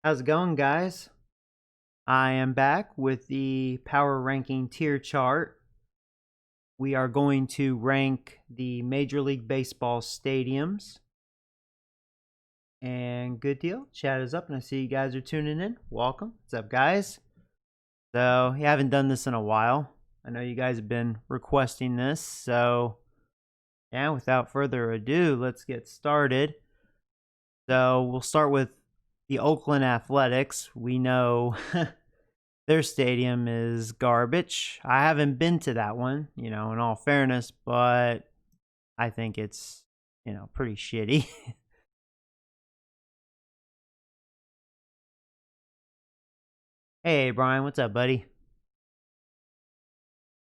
How's it going, guys? I am back with the power ranking tier chart. We are going to rank the Major League Baseball stadiums. And good deal. Chat is up, and I see you guys are tuning in. Welcome. What's up, guys? So, I haven't done this in a while. I know you guys have been requesting this. So, yeah, without further ado, let's get started. So, we'll start with the Oakland Athletics. We know their stadium is garbage. I haven't been to that one, in all fairness, but I think it's, pretty shitty. Hey, Brian, what's up, buddy?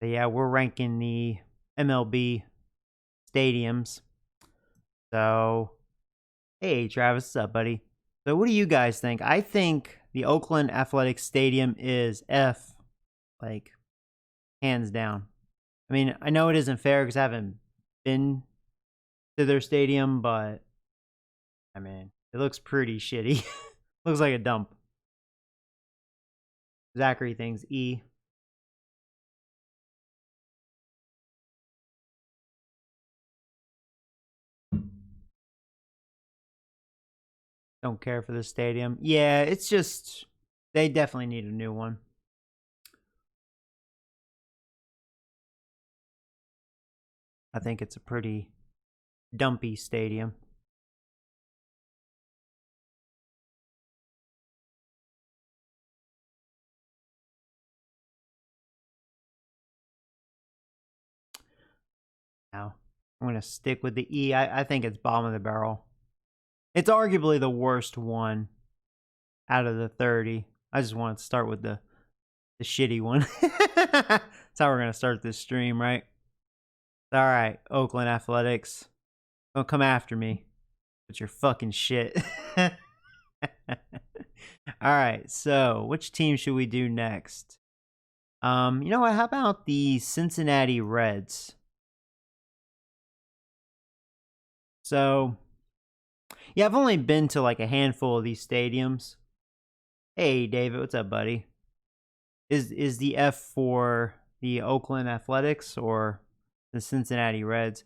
So, yeah, we're ranking the MLB stadiums. So, hey, Travis, what's up, buddy? So, what do you guys think? I think the Oakland Athletics Stadium is F, like, hands down. I mean, I know it isn't fair because I haven't been to their stadium, but I mean, it looks pretty shitty. Looks like a dump. Zachary thinks E. Don't care for the stadium. Yeah, it's just they definitely need a new one. I think it's a pretty dumpy stadium. Now, I'm going to stick with the E. I think it's bottom of the barrel. It's arguably the worst one out of the 30. I just wanted to start with the shitty one. That's how we're going to start this stream, right? All right, Oakland Athletics. Don't come after me with your fucking shit. All right, so which team should we do next? You know what? How about the Cincinnati Reds? So, yeah, I've only been to like a handful of these stadiums. Hey, David, what's up, buddy? Is the F for the Oakland Athletics or the Cincinnati Reds?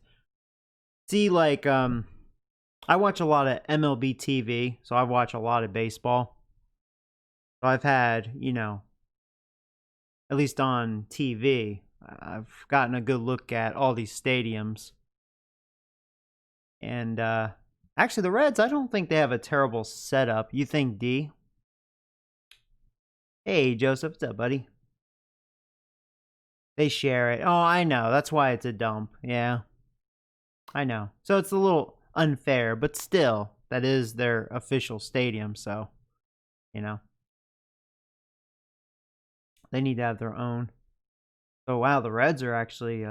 See, like, I watch a lot of MLB TV, so I watch a lot of baseball. So I've had, at least on TV, I've gotten a good look at all these stadiums. And actually, the Reds, I don't think they have a terrible setup. You think D? Hey, Joseph, what's up, buddy? They share it. Oh, I know. That's why it's a dump. Yeah. I know. So it's a little unfair, but still, that is their official stadium, so, they need to have their own. So, wow, the Reds are actually,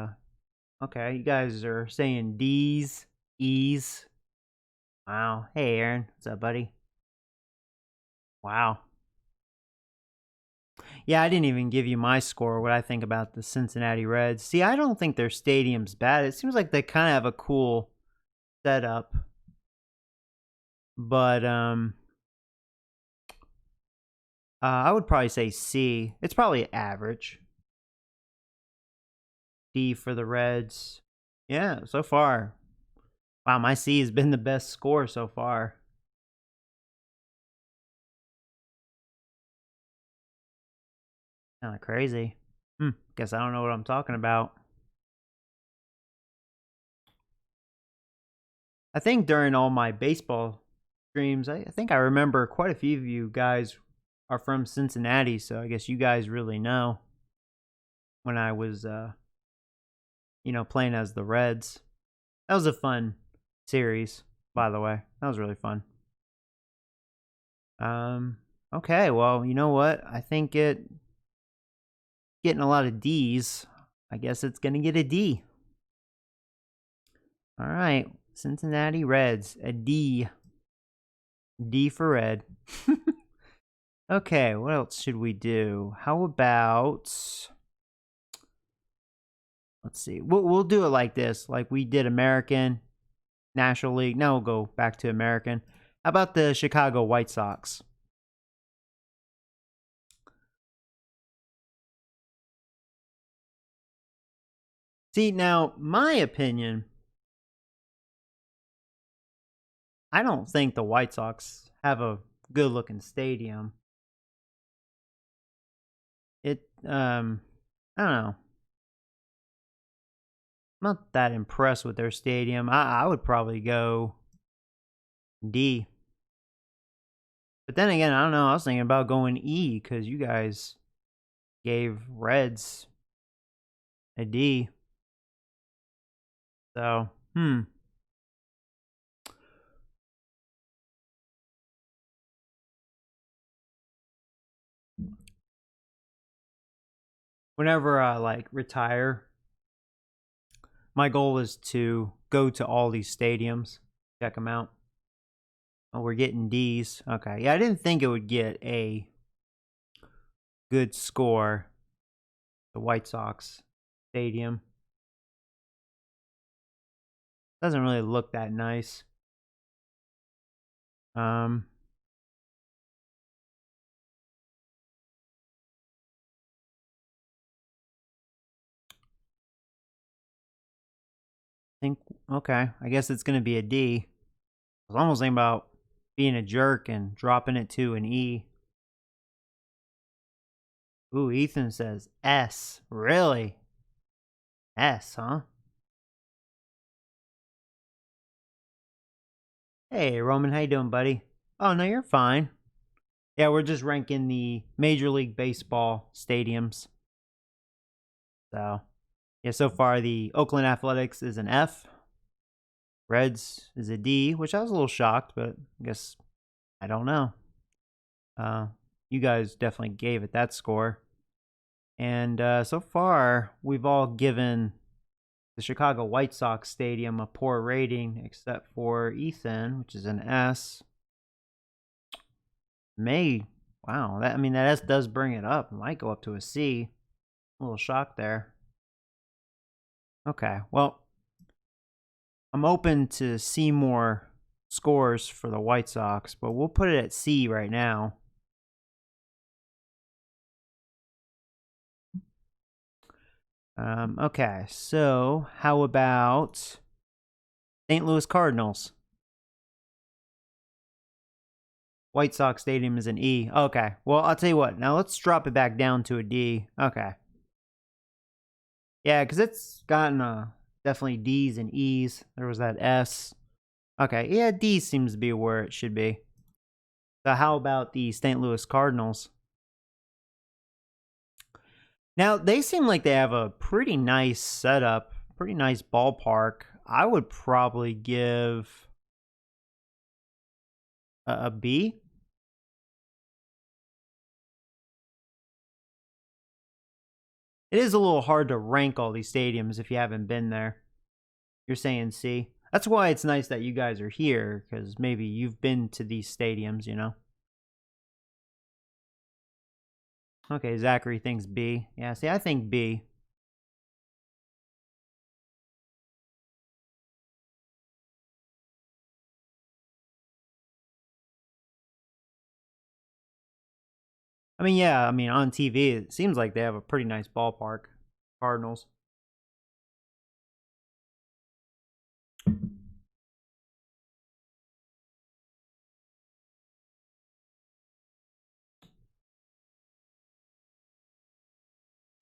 okay, you guys are saying D's, E's. Wow. Hey, Aaron. What's up, buddy? Wow. Yeah, I didn't even give you my score, what I think about the Cincinnati Reds. See, I don't think their stadium's bad. It seems like they kind of have a cool setup. But I would probably say C. It's probably average. D for the Reds. Yeah, so far. Wow, my C has been the best score so far. Kind of crazy. Guess I don't know what I'm talking about. I think during all my baseball streams, I think I remember quite a few of you guys are from Cincinnati, so I guess you guys really know when I was, playing as the Reds. That was a fun series, by the way. That was really fun. Okay, well, you know what? I think getting a lot of D's. I guess it's gonna get a D. All right, Cincinnati Reds, a D. D for red. Okay, what else should we do? How about, let's see. We'll do it like this, like we did American, National League. Now we'll go back to American. How about the Chicago White Sox? See, now, my opinion, I don't think the White Sox have a good-looking stadium. I don't know. I'm not that impressed with their stadium. I would probably go D. But then again, I don't know. I was thinking about going E because you guys gave Reds a D. So, whenever I like retire, my goal is to go to all these stadiums, check them out. Oh, we're getting D's. Okay. Yeah, I didn't think it would get a good score. The White Sox stadium doesn't really look that nice. Think okay. I guess it's gonna be a D. I was almost thinking about being a jerk and dropping it to an E. Ooh, Ethan says S. Really? S, huh? Hey, Roman, how you doing, buddy? Oh, no, you're fine. Yeah, we're just ranking the Major League Baseball stadiums. So, yeah, so far the Oakland Athletics is an F. Reds is a D, which I was a little shocked, but I guess I don't know. You guys definitely gave it that score. And so far, we've all given the Chicago White Sox stadium a poor rating, except for Ethan, which is an S. Wow, that S does bring it up. It might go up to a C. A little shocked there. Okay, well, I'm open to see more scores for the White Sox, but we'll put it at C right now. Okay, so how about St. Louis Cardinals? White Sox Stadium is an E. Okay, well, I'll tell you what. Now let's drop it back down to a D. Okay. Yeah, because it's gotten definitely D's and E's. There was that S. Okay, yeah, D seems to be where it should be. So how about the St. Louis Cardinals? Now, they seem like they have a pretty nice setup, pretty nice ballpark. I would probably give a B. It is a little hard to rank all these stadiums if you haven't been there. You're saying C. That's why it's nice that you guys are here, because maybe you've been to these stadiums, you know? Okay, Zachary thinks B. Yeah, see, I think B. Yeah, on TV, it seems like they have a pretty nice ballpark. Cardinals.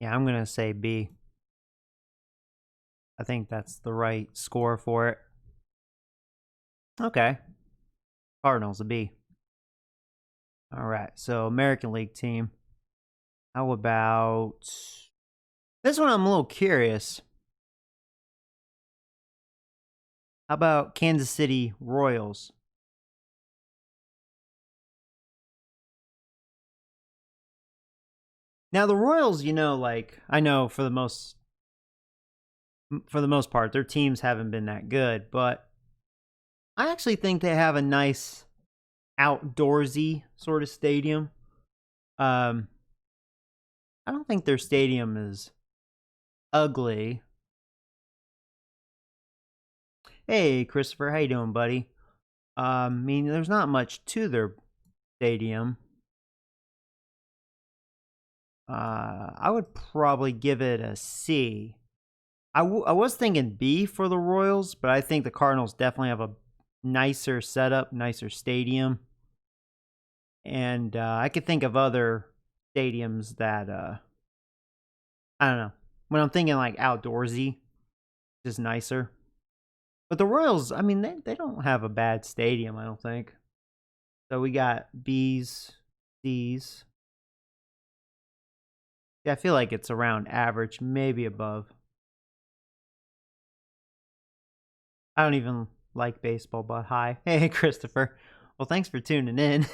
Yeah, I'm going to say B. I think that's the right score for it. Okay. Cardinals, a B. All right, so American League team. How about this one? I'm a little curious. How about Kansas City Royals? Now the Royals, I know for the most part, their teams haven't been that good, but I actually think they have a nice outdoorsy sort of stadium. I don't think their stadium is ugly. Hey, Christopher, how you doing, buddy? There's not much to their stadium. I would probably give it a C. I was thinking B for the Royals, but I think the Cardinals definitely have a nicer setup, nicer stadium. And I could think of other stadiums that, I don't know. When I'm thinking like outdoorsy, just nicer. But the Royals, I mean, they don't have a bad stadium, I don't think. So we got B's, C's. Yeah, I feel like it's around average, maybe above. I don't even like baseball, but hi. Hey, Christopher. Well, thanks for tuning in.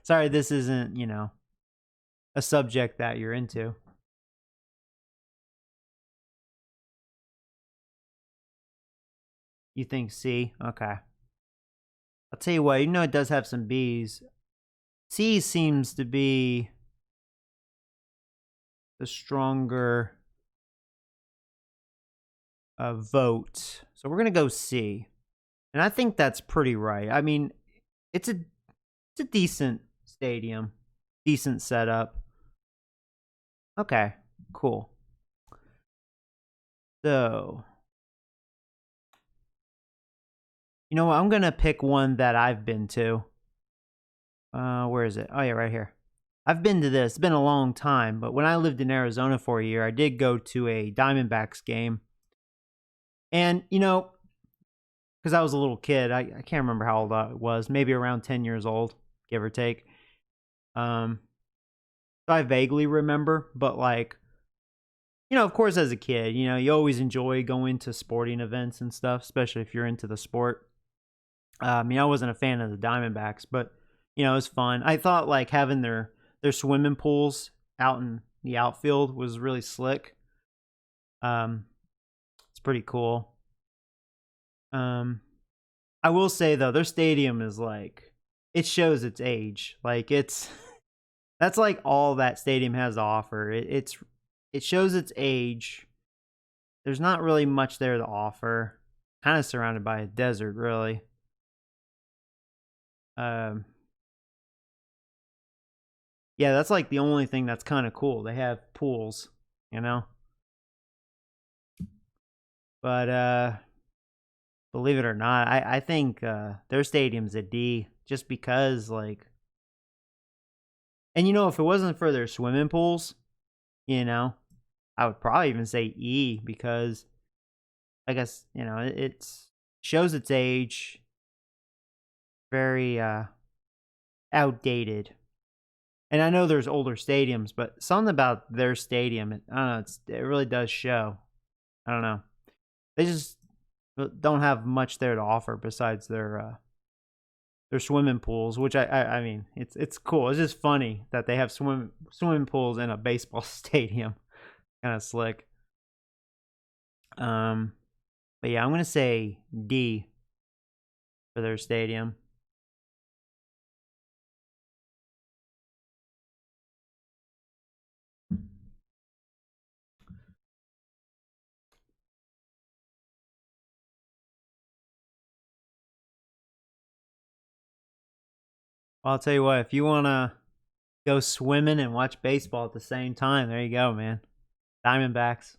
Sorry, this isn't, a subject that you're into. You think C? Okay. I'll tell you what, it does have some B's. C seems to be the stronger vote. So we're going to go C. And I think that's pretty right. I mean, it's a decent stadium, decent setup. Okay, cool. So, you know what? I'm going to pick one that I've been to. Where is it? Oh, yeah, right here. I've been to this. It's been a long time, but when I lived in Arizona for a year, I did go to a Diamondbacks game. And, because I was a little kid, I can't remember how old I was, maybe around 10 years old, give or take. So I vaguely remember, but like, of course, as a kid, you always enjoy going to sporting events and stuff, especially if you're into the sport. I wasn't a fan of the Diamondbacks, but it was fun. I thought like having their swimming pools out in the outfield was really slick. It's pretty cool. I will say though, their stadium is like, it shows its age. Like that's like all that stadium has to offer. It shows its age. There's not really much there to offer. Kind of surrounded by a desert, really. Yeah, that's like the only thing that's kind of cool. They have pools, But believe it or not, I think their stadium's a D just because like, and if it wasn't for their swimming pools, I would probably even say E because I guess, it shows its age, very outdated. And I know there's older stadiums, but something about their stadium, I don't know, it really does show. I don't know. They just don't have much there to offer besides their swimming pools, which I mean, it's cool. It's just funny that they have swimming pools in a baseball stadium. Kind of slick. But yeah, I'm gonna say D for their stadium. Well, I'll tell you what, if you wanna go swimming and watch baseball at the same time, there you go, man. Diamondbacks.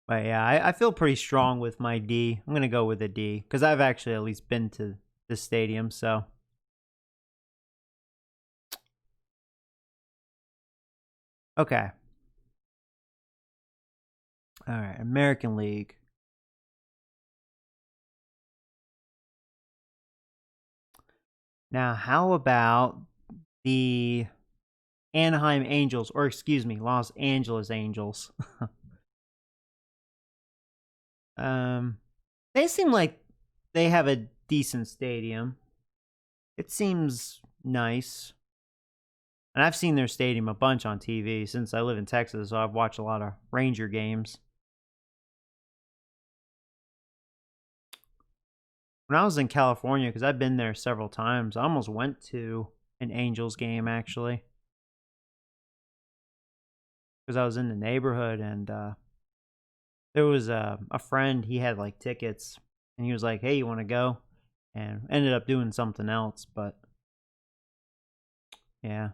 But yeah, I feel pretty strong with my D. I'm gonna go with a D because I've actually at least been to the stadium. So okay, all right, American League. Now, how about the Anaheim Angels, or excuse me, Los Angeles Angels? They seem like they have a decent stadium. It seems nice. And I've seen their stadium a bunch on TV since I live in Texas, so I've watched a lot of Ranger games. When I was in California, because I've been there several times, I almost went to an Angels game actually. Because I was in the neighborhood and there was a friend, he had like tickets and he was like, hey, you want to go? And ended up doing something else, but Yeah,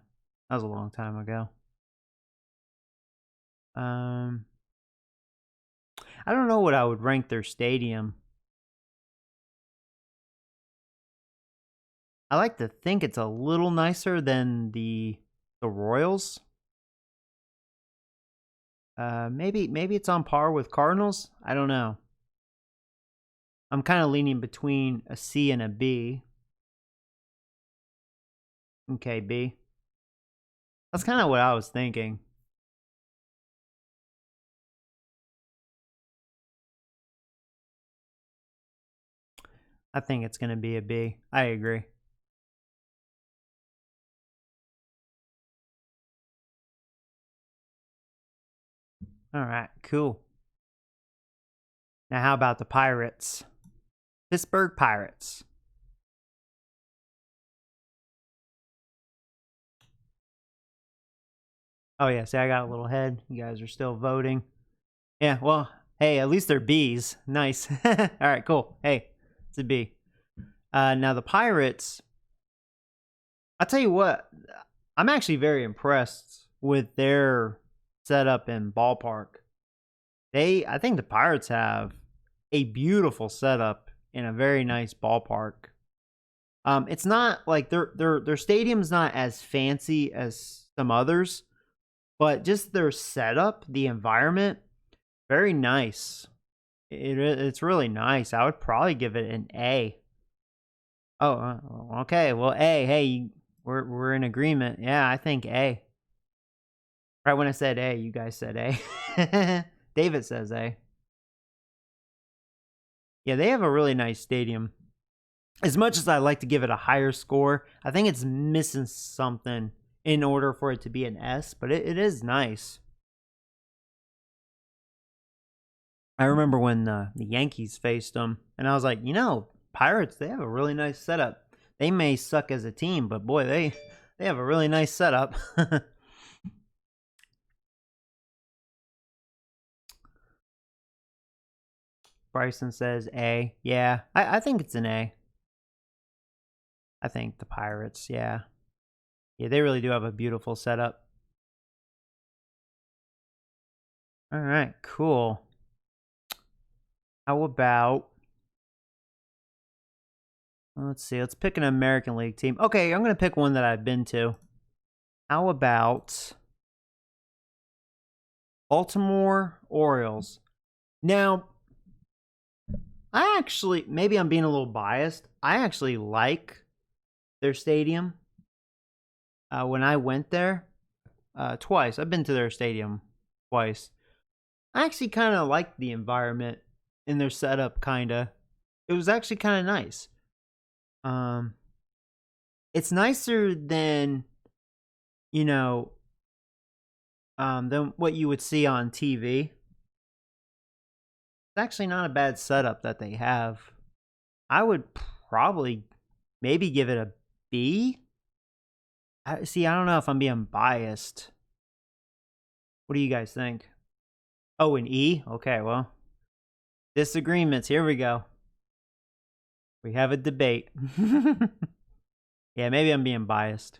that was a long time ago. I don't know what I would rank their stadium. I like to think it's a little nicer than the Royals. Maybe it's on par with Cardinals. I don't know. I'm kind of leaning between a C and a B. Okay, B. That's kind of what I was thinking. I think it's going to be a B. I agree. All right, cool. Now, how about the Pirates? Pittsburgh Pirates. Oh, yeah, see, I got a little head. You guys are still voting. Yeah, well, hey, at least they're Bs. Nice. All right, cool. Hey, it's a B. Now, the Pirates, I'll tell you what, I'm actually very impressed with their setup and ballpark. I think the Pirates have a beautiful setup in a very nice ballpark. It's not like their stadium's not as fancy as some others, but just their setup, the environment, very nice. It's really nice. I would probably give it an A. Oh, okay. Well, A. Hey, we're in agreement. Yeah, I think A. Right when I said A, you guys said A. David says A. Yeah, they have a really nice stadium. As much as I like to give it a higher score, I think it's missing something in order for it to be an S, but it is nice. I remember when the Yankees faced them, and I was like, Pirates, they have a really nice setup. They may suck as a team, but boy, they have a really nice setup. Bryson says A. Yeah, I think it's an A. I think the Pirates, yeah. Yeah, they really do have a beautiful setup. All right, cool. How about, let's see, let's pick an American League team. Okay, I'm going to pick one that I've been to. How about Baltimore Orioles? Now, I actually, maybe I'm being a little biased. I actually like their stadium. When I went there twice, I've been to their stadium twice. I actually kind of liked the environment in their setup, kind of. It was actually kind of nice. It's nicer than, you know, than what you would see on TV. It's actually not a bad setup that they have. I would probably maybe give it a B. See, I don't know if I'm being biased. What do you guys think? Oh, an E? Okay, well, disagreements. Here we go. We have a debate. Yeah, maybe I'm being biased.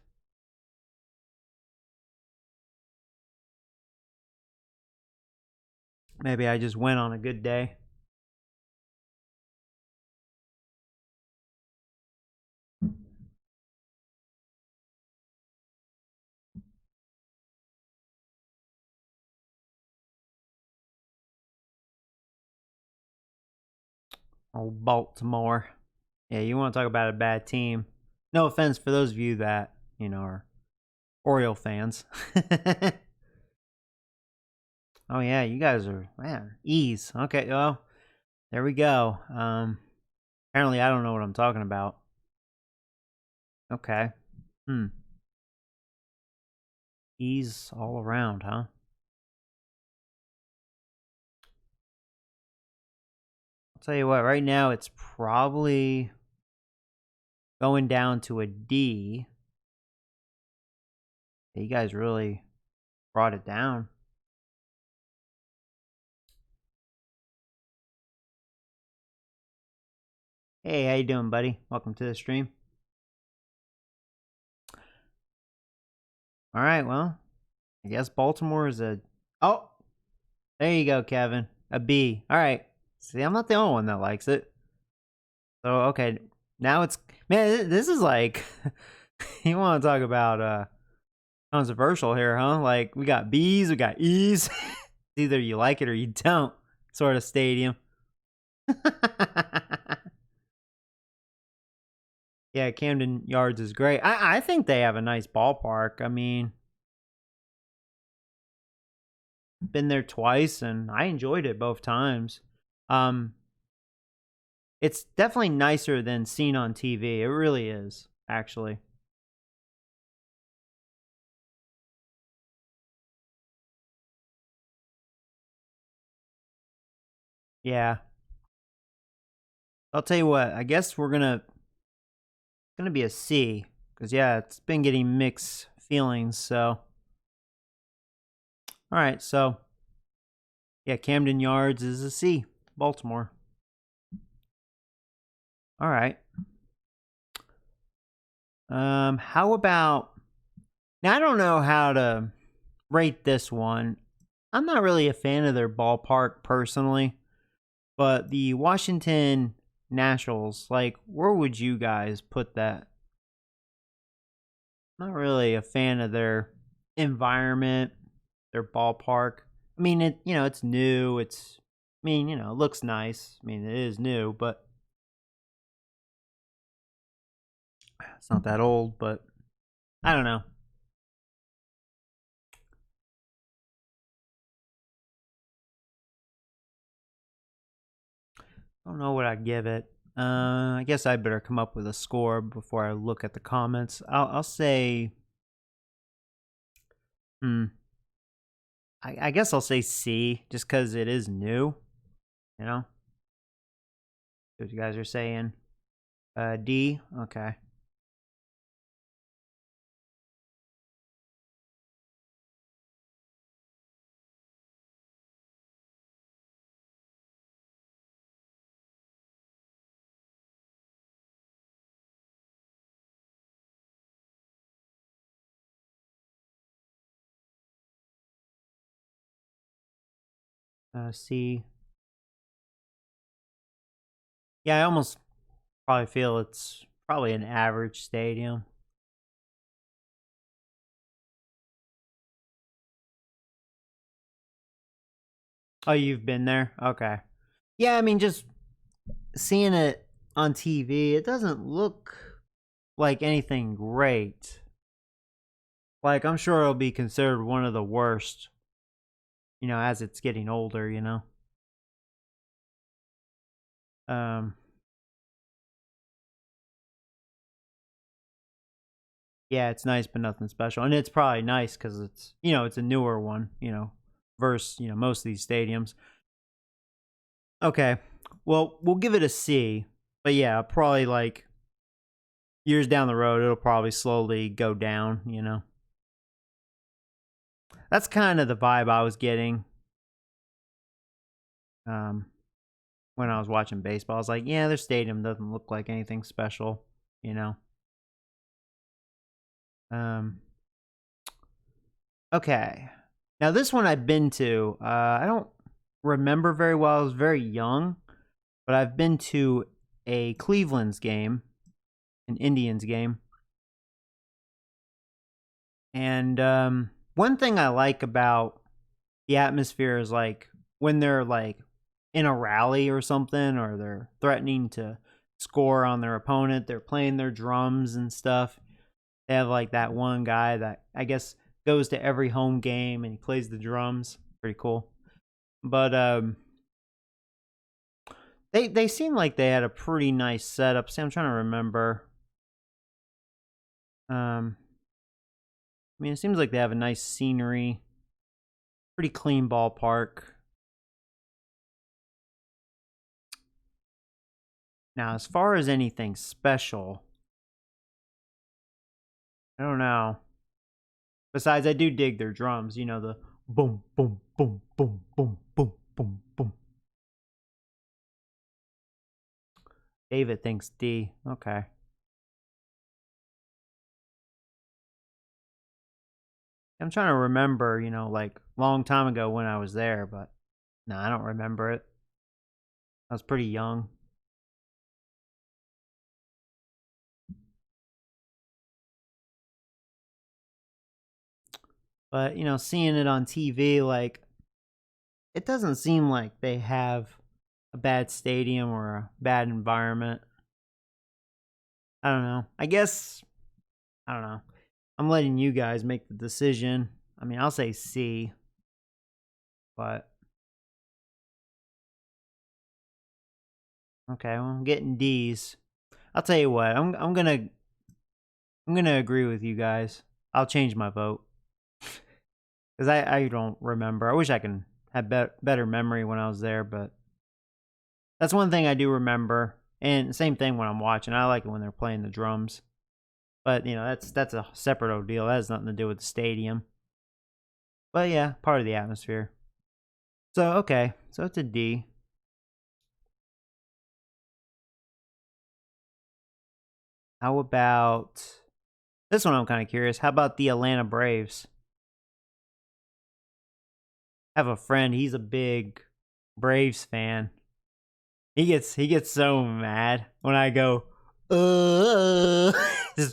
Maybe I just went on a good day. Oh, Baltimore. Yeah, you want to talk about a bad team. No offense for those of you that, are Oriole fans. Oh, yeah, you guys are, man, E's. Okay, well, there we go. Apparently I don't know what I'm talking about. Okay. E's all around, huh? I'll tell you what, right now it's probably going down to a D. You guys really brought it down. Hey, how you doing, buddy? Welcome to the stream. All right, well, I guess Baltimore is a. Oh, there you go, Kevin. A B. All right. See, I'm not the only one that likes it. So okay, now it's man. This is like you want to talk about controversial here, huh? Like we got B's, we got E's. Either you like it or you don't. Sort of stadium. Yeah, Camden Yards is great. I think they have a nice ballpark. I mean, been there twice and I enjoyed it both times. Um, it's definitely nicer than seen on TV. It really is, actually. Yeah. I'll tell you what. I guess we're gonna be a C because yeah, it's been getting mixed feelings. So, all right. So yeah, Camden Yards is a C. Baltimore. All right. How about now? I don't know how to rate this one. I'm not really a fan of their ballpark personally, but the Washington Nationals, like, where would you guys put that? Not really a fan of their environment, their ballpark. I mean, it's new. It looks nice. I mean, it is new, but it's not that old. But I don't know. I don't know what I'd give it. I guess I better come up with a score before I look at the comments. I'll say, hmm, I guess I'll say C, just because it is new. You know, what you guys are saying. D, okay. C. Yeah, I almost probably feel it's probably an average stadium. Oh, you've been there? Okay. Yeah, I mean, just seeing it on TV, it doesn't look like anything great. Like, I'm sure it'll be considered one of the worst, as it's getting older. Um, yeah, it's nice, but nothing special. And it's probably nice because it's a newer one, versus, most of these stadiums. Okay. Well, we'll give it a C. But yeah, probably like years down the road, it'll probably slowly go down. That's kind of the vibe I was getting um, when I was watching baseball. I was like, yeah, their stadium doesn't look like anything special, you know. Um, okay. Now, this one I've been to. I don't remember very well. I was very young, but I've been to a Cleveland's game, an Indians game. And one thing I like about the atmosphere is like when they're like in a rally or something, or they're threatening to score on their opponent, they're playing their drums and stuff. They have like that one guy that I guess goes to every home game and he plays the drums. Pretty cool. But they seem like they had a pretty nice setup. See, I'm trying to remember. I mean, it seems like they have a nice scenery, pretty clean ballpark. Now, as far as anything special, I don't know. Besides, I do dig their drums. The boom, boom, boom, boom, boom, boom, boom, boom. David thinks D. Okay. I'm trying to remember, like long time ago when I was there, but no, I don't remember it. I was pretty young. But, seeing it on TV, like, it doesn't seem like they have a bad stadium or a bad environment. I don't know. I guess, I don't know. I'm letting you guys make the decision. I mean, I'll say C, but okay, well, I'm getting D's. I'll tell you what. I'm gonna agree with you guys. I'll change my vote because I don't remember. I wish I can have better memory when I was there, but that's one thing I do remember. And same thing when I'm watching. I like it when they're playing the drums. But that's a separate ordeal. That has nothing to do with the stadium. But yeah, part of the atmosphere. So okay, so it's a D. How about this one? I'm kind of curious. How about the Atlanta Braves? I have a friend. He's a big Braves fan. He gets so mad when I go,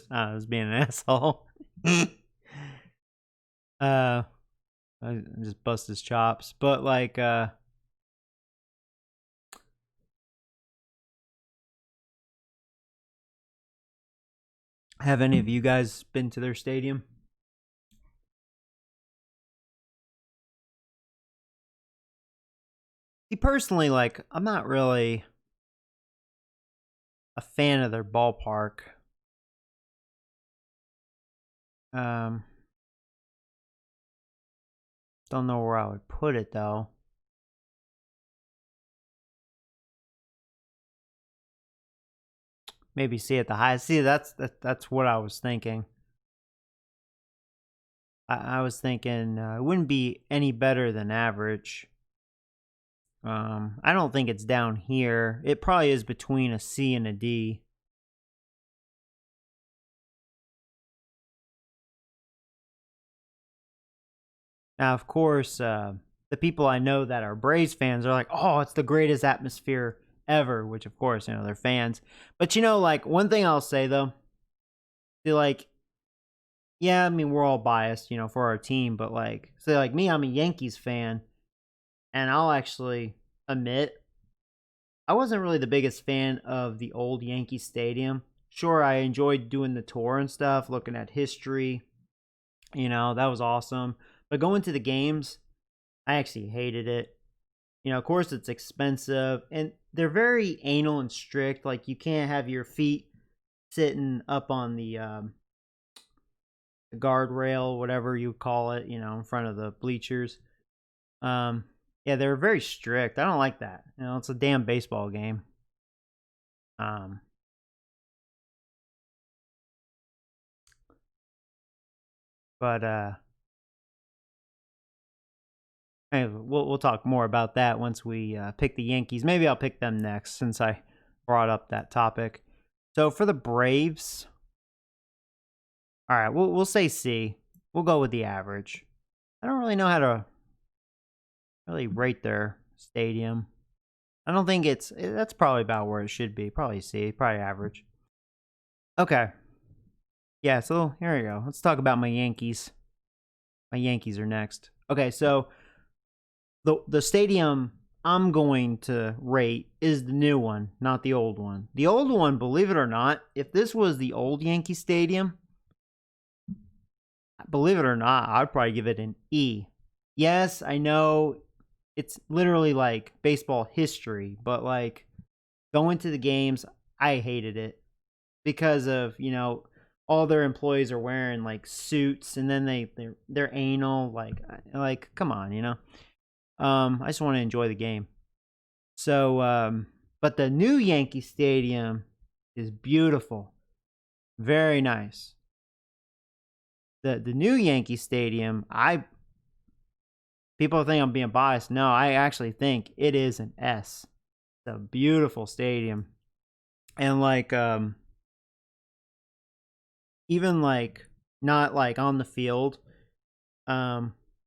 I was being an asshole. I just bust his chops. But like, have any of you guys been to their stadium? See, personally, like, I'm not really a fan of their ballpark. Um, don't know where I would put it though. Maybe see at the highest. See, that's what I was thinking. I was thinking it wouldn't be any better than average. I don't think it's down here. It probably is between a C and a D. Now, of course, the people I know that are Braves fans are like, "Oh, it's the greatest atmosphere ever," which, of course, they're fans. But like one thing I'll say though, see, like, yeah, I mean, we're all biased, for our team, but like, say, like me, I'm a Yankees fan, and I'll actually admit I wasn't really the biggest fan of the old Yankee Stadium. Sure, I enjoyed doing the tour and stuff, looking at history. That was awesome. But going to the games, I actually hated it. Of course, it's expensive, and they're very anal and strict. Like, you can't have your feet sitting up on the guardrail, whatever you call it, in front of the bleachers. Yeah, they're very strict. I don't like that. It's a damn baseball game. Um, but hey, we'll talk more about that once we pick the Yankees. Maybe I'll pick them next since I brought up that topic. So for the Braves, all right, we'll say C. We'll go with the average. I don't really know how to really rate their stadium. I don't think that's probably about where it should be. Probably C, probably average. Okay. Yeah, so here we go. Let's talk about my Yankees. My Yankees are next. Okay, so the stadium I'm going to rate is the new one, not the old one. The old one, believe it or not, if this was the old Yankee Stadium, believe it or not, I'd probably give it an E. Yes, I know it's literally like baseball history, but like going to the games, I hated it because of, all their employees are wearing like suits, and then they're anal, like come on, I just want to enjoy the game. So but the new Yankee Stadium is beautiful. Very nice. The new Yankee Stadium, people think I'm being biased. No, I actually think it is an S. It's a beautiful stadium. And like even like not like on the field,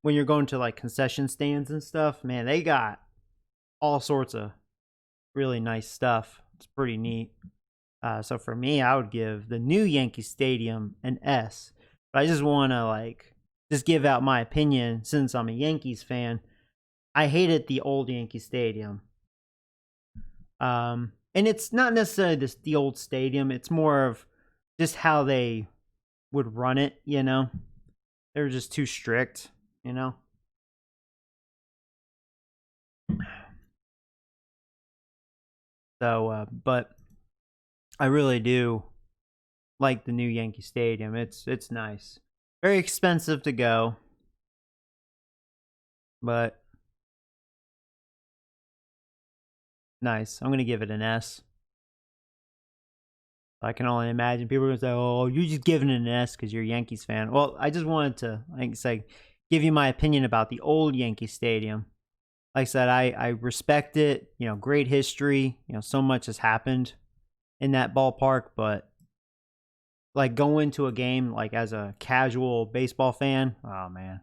when you're going to like concession stands and stuff, man, they got all sorts of really nice stuff. It's pretty neat. So for me, I would give the new Yankee Stadium an S. But I just want to like just give out my opinion since I'm a Yankees fan. I hated the old Yankee Stadium. And it's not necessarily the old stadium. It's more of just how they would run it. They were just too strict. So, but I really do like the new Yankee Stadium. It's nice. Very expensive to go, but nice. I'm gonna give it an S. I can only imagine people are gonna say, "Oh, you're just giving it an S because you're a Yankees fan." Well, I just wanted to, like, say, give you my opinion about the old Yankee Stadium. Like I said, I respect it. Great history. So much has happened in that ballpark, but like going to a game like as a casual baseball fan, oh man,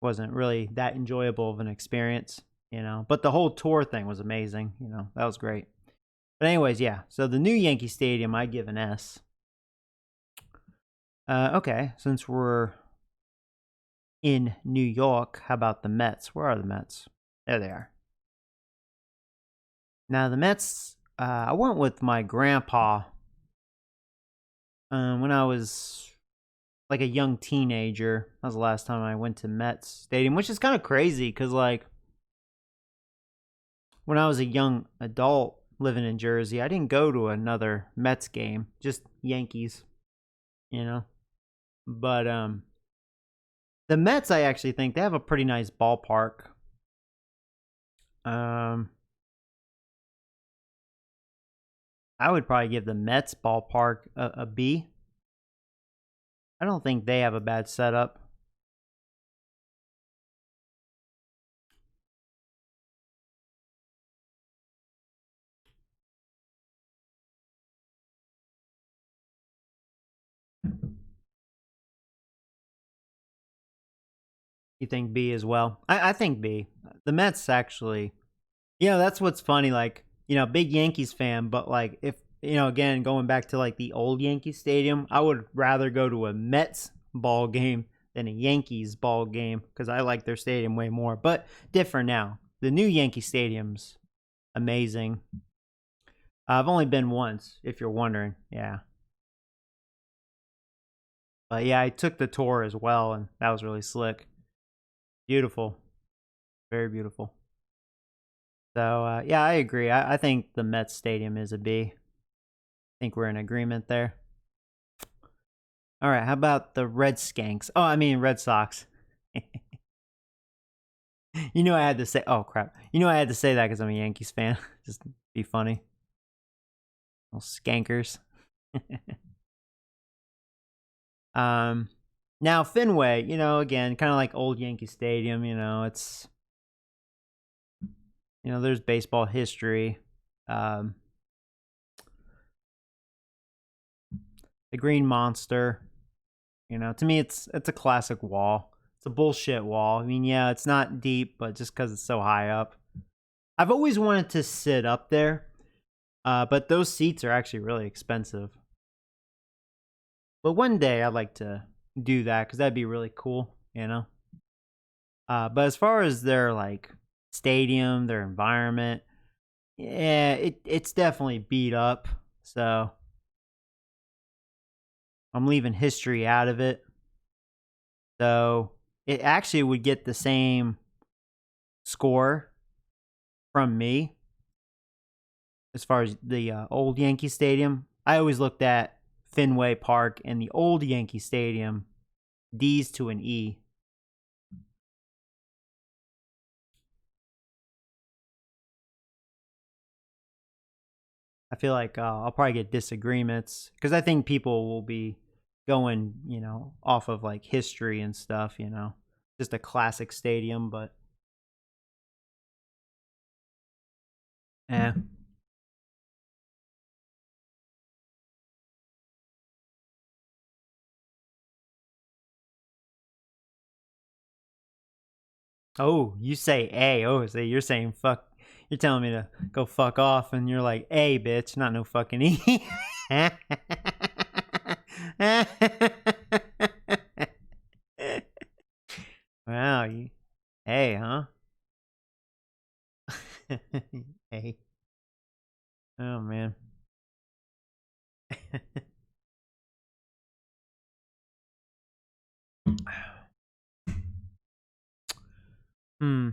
wasn't really that enjoyable of an experience. But the whole tour thing was amazing. That was great. But anyways, yeah. So the new Yankee Stadium, I give an S. Okay, since we're in New York, how about the Mets? Where are the Mets? There they are. Now the Mets, I went with my grandpa when I was like a young teenager. That was the last time I went to Mets Stadium, which is kind of crazy because like when I was a young adult living in Jersey, I didn't go to another Mets game, just Yankees, But the Mets, I actually think they have a pretty nice ballpark. I would probably give the Mets ballpark a B. I don't think they have a bad setup. You think B as well? I think B. The Mets actually, that's what's funny. Like, big Yankees fan, but like if, again, going back to like the old Yankee Stadium, I would rather go to a Mets ball game than a Yankees ball game because I like their stadium way more, but different now. The new Yankee Stadium's amazing. I've only been once, if you're wondering. Yeah. But yeah, I took the tour as well, and that was really slick. Beautiful. Very beautiful. So, yeah, I agree. I think the Mets Stadium is a B. I think we're in agreement there. All right, how about the Red Skanks? Oh, I mean, Red Sox. I had to say, oh, crap. I had to say that because I'm a Yankees fan. Just be funny. Little skankers. Now Fenway, again, kind of like old Yankee Stadium, it's there's baseball history. The Green Monster, to me it's a classic wall. It's a bullshit wall. I mean, yeah, it's not deep, but just because it's so high up. I've always wanted to sit up there, but those seats are actually really expensive. But one day I'd like to do that because that'd be really cool, But as far as their like stadium, their environment, yeah, it's definitely beat up. So I'm leaving history out of it. So it actually would get the same score from me as far as the old Yankee Stadium. I always looked at Fenway Park and the old Yankee Stadium, D's to an E. I feel like I'll probably get disagreements because I think people will be going, off of like history and stuff, just a classic stadium, but eh. Oh, you say A. Oh, so you're saying fuck. You're telling me to go fuck off, and you're like A, bitch, not no fucking E. Wow, you A, huh? A. Oh man. Hmm.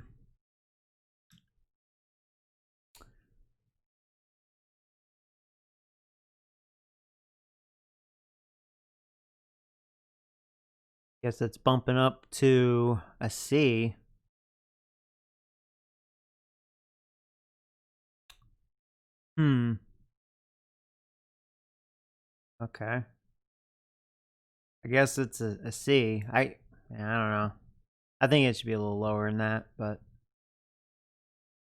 Guess it's bumping up to a C. Hmm. Okay. I guess it's a C. I don't know. I think it should be a little lower than that, but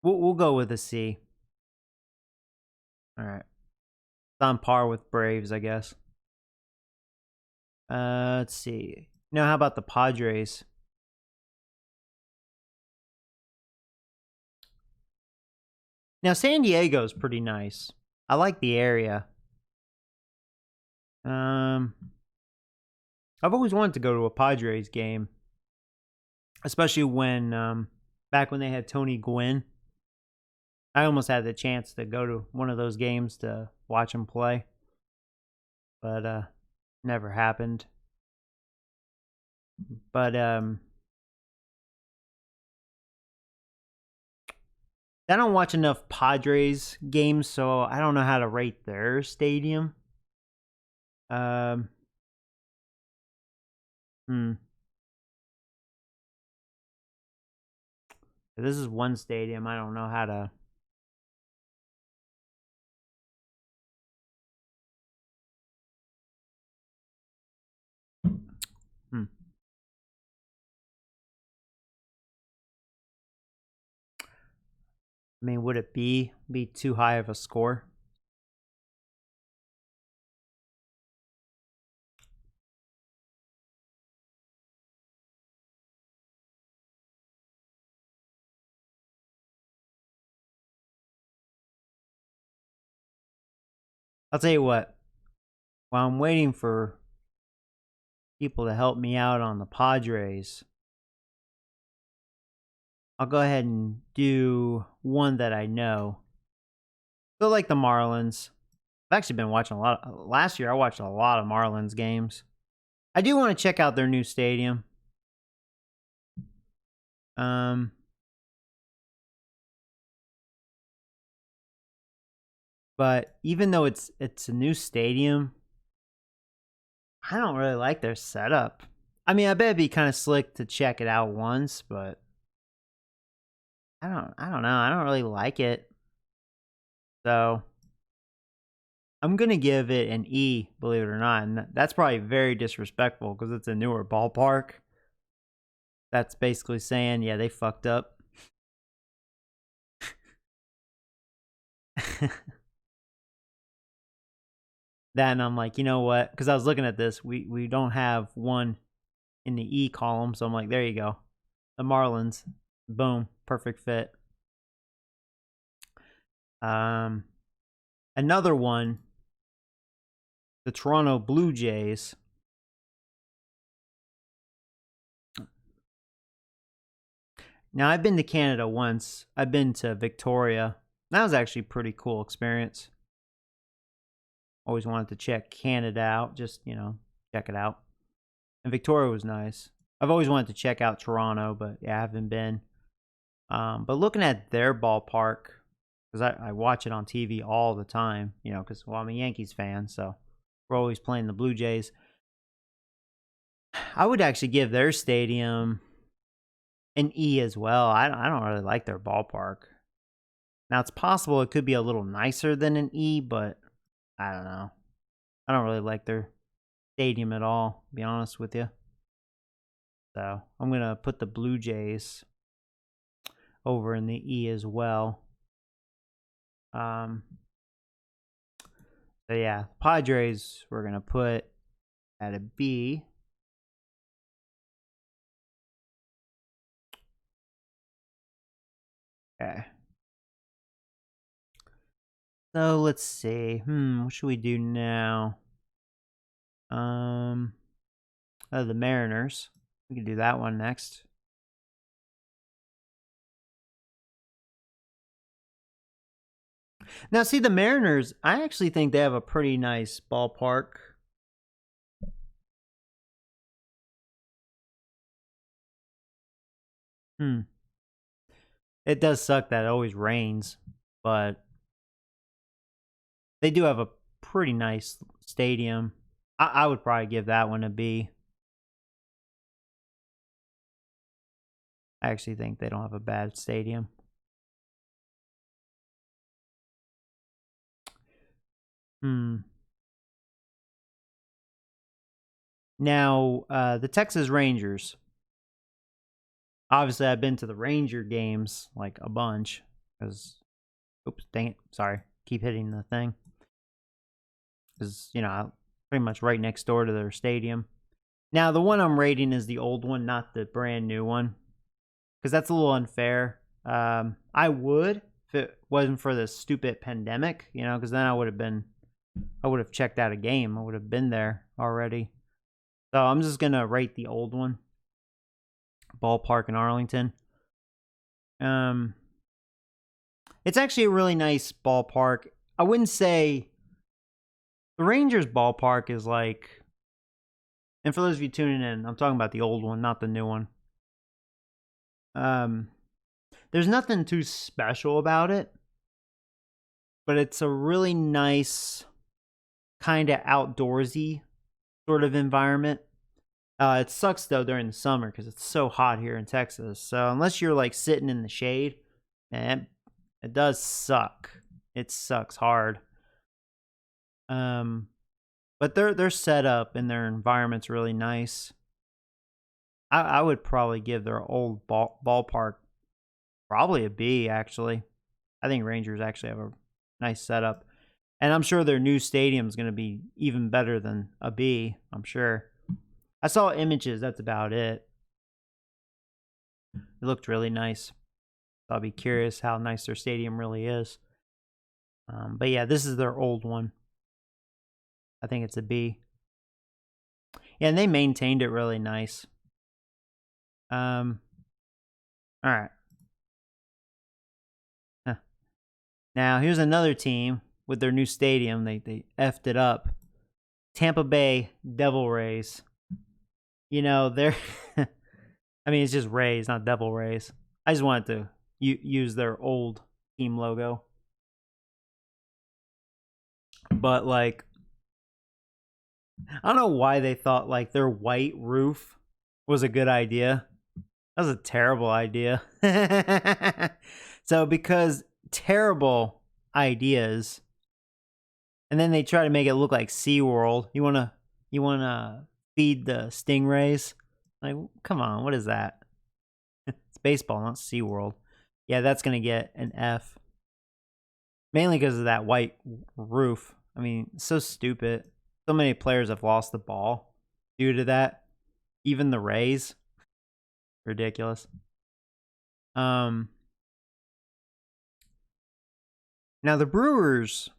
we'll go with a C. All right. It's on par with Braves, I guess. Let's see. Now, how about the Padres? Now, San Diego's pretty nice. I like the area. I've always wanted to go to a Padres game, especially when back when they had Tony Gwynn. I almost had the chance to go to one of those games to watch him play, but never happened. But I don't watch enough Padres games, so I don't know how to rate their stadium. Um, hmm. This is one stadium. I don't know how to. Hmm. I mean, would it be too high of a score? I'll tell you what. While I'm waiting for people to help me out on the Padres, I'll go ahead and do one that I know. So, like the Marlins. I've actually been watching a lot. Last year, I watched a lot of Marlins games. I do want to check out their new stadium. Um, but even though it's a new stadium, I don't really like their setup. I mean, I bet it'd be kind of slick to check it out once, but I don't know. I don't really like it. So I'm gonna give it an E, believe it or not. And that's probably very disrespectful because it's a newer ballpark. That's basically saying, yeah, they fucked up. Then I'm like, you know what? Because I was looking at this, we don't have one in the E column, so I'm like, there you go, the Marlins, boom, perfect fit. Um, Another one, the Toronto Blue Jays. Now I've been to Canada once. I've been to Victoria. That was actually a pretty cool experience. Always wanted to check Canada out, just check it out. And Victoria was nice. I've always wanted to check out Toronto, but yeah, I haven't been. But looking at their ballpark, because I watch it on TV all the time, because I'm a Yankees fan, so we're always playing the Blue Jays. I would actually give their stadium an E as well. I don't really like their ballpark. Now it's possible it could be a little nicer than an E, but I don't know. I don't really like their stadium at all, to be honest with you. So I'm gonna put the Blue Jays over in the E as well. Um, so yeah, Padres we're gonna put at a B. Okay. So let's see. What should we do now? The Mariners. We can do that one next. Now, see, the Mariners, I actually think they have a pretty nice ballpark. It does suck that it always rains, but they do have a pretty nice stadium. I would probably give that one a B. I actually think they don't have a bad stadium. Now, the Texas Rangers. Obviously, I've been to the Ranger games like a bunch because, oops, dang it, sorry, keep hitting the thing. Because, I'm pretty much right next door to their stadium. Now, the one I'm rating is the old one, not the brand new one, because that's a little unfair. I would if it wasn't for this stupid pandemic, because then I would have checked out a game. I would have been there already. So I'm just gonna rate the old one, ballpark in Arlington. It's actually a really nice ballpark. I wouldn't say the Rangers ballpark is like, and for those of you tuning in, I'm talking about the old one, not the new one. There's nothing too special about it, but it's a really nice, kind of outdoorsy sort of environment. It sucks though during the summer because it's so hot here in Texas. So unless you're like sitting in the shade, man, it does suck. It sucks hard. But their setup and their environment's really nice. I would probably give their old ballpark probably a B, actually. I think Rangers actually have a nice setup. And I'm sure their new stadium is going to be even better than a B, I'm sure. I saw images, that's about it. It looked really nice. I'll be curious how nice their stadium really is. But yeah, this is their old one. I think it's a B. Yeah, and they maintained it really nice. All right. Now, here's another team with their new stadium. They effed it up. Tampa Bay Devil Rays. They're... I mean, it's just Rays, not Devil Rays. I just wanted to use their old team logo. But, like, I don't know why they thought, like, their white roof was a good idea. That was a terrible idea. So, because terrible ideas, and then they try to make it look like SeaWorld. You wanna feed the stingrays? Like, come on, what is that? It's baseball, not SeaWorld. Yeah, that's gonna get an F. Mainly because of that white roof. I mean, so stupid. So many players have lost the ball due to that. Even the Rays. Ridiculous. Now the Brewers.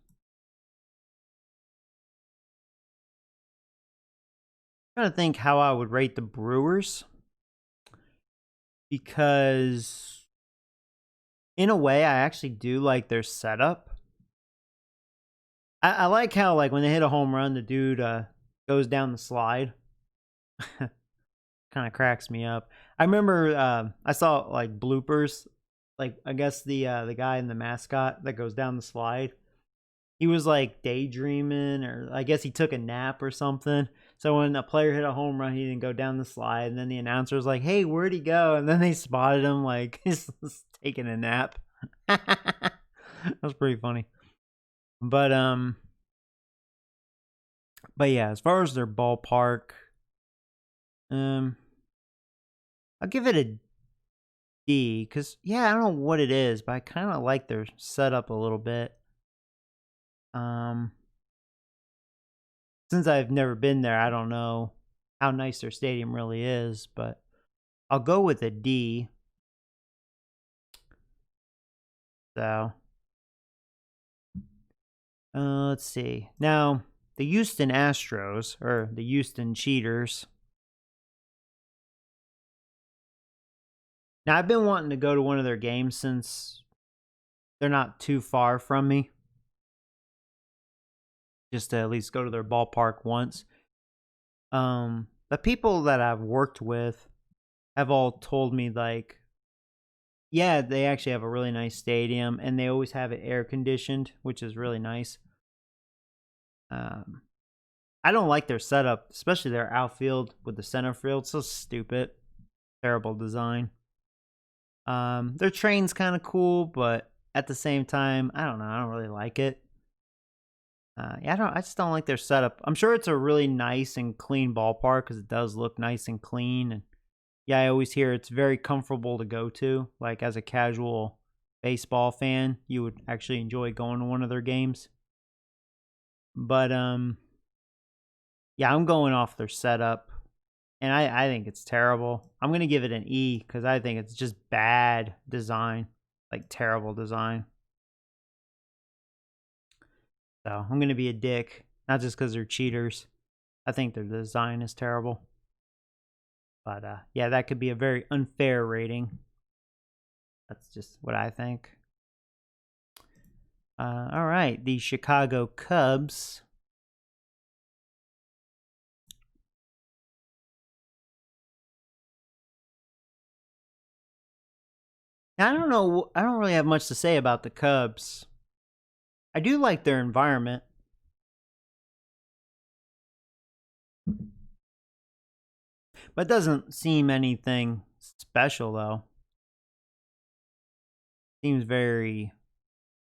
I'm trying to think how I would rate the Brewers. Because in a way, I actually do like their setup. I like how, like, when they hit a home run, the dude goes down the slide. Kind of cracks me up. I remember I saw like bloopers. Like, I guess the guy in the mascot that goes down the slide, he was like daydreaming, or I guess he took a nap or something. So when a player hit a home run, he didn't go down the slide, and then the announcer was like, "Hey, where'd he go?" And then they spotted him like he's taking a nap. That was pretty funny. But yeah, as far as their ballpark, I'll give it a D, because yeah, I don't know what it is, but I kind of like their setup a little bit. Since I've never been there, I don't know how nice their stadium really is, but I'll go with a D. So, let's see. Now, the Houston Astros, or the Houston Cheaters. Now, I've been wanting to go to one of their games since they're not too far from me. Just to at least go to their ballpark once. The people that I've worked with have all told me, like, yeah, they actually have a really nice stadium, and they always have it air conditioned, which is really nice. I don't like their setup, especially their outfield with the center field. So stupid. Terrible design. Their train's kind of cool, but at the same time, I don't know. I don't really like it. Yeah, I just don't like their setup. I'm sure it's a really nice and clean ballpark because it does look nice and clean. And yeah, I always hear it's very comfortable to go to. Like as a casual baseball fan, you would actually enjoy going to one of their games. But yeah, I'm going off their setup, and I think it's terrible. I'm gonna give it an E because I think it's just bad design, like terrible design. So I'm gonna be a dick, not just because they're cheaters. I think their design is terrible. But yeah, that could be a very unfair rating. That's just what I think. All right, the Chicago Cubs. Now, I don't know. I don't really have much to say about the Cubs. I do like their environment. But it doesn't seem anything special, though. Seems very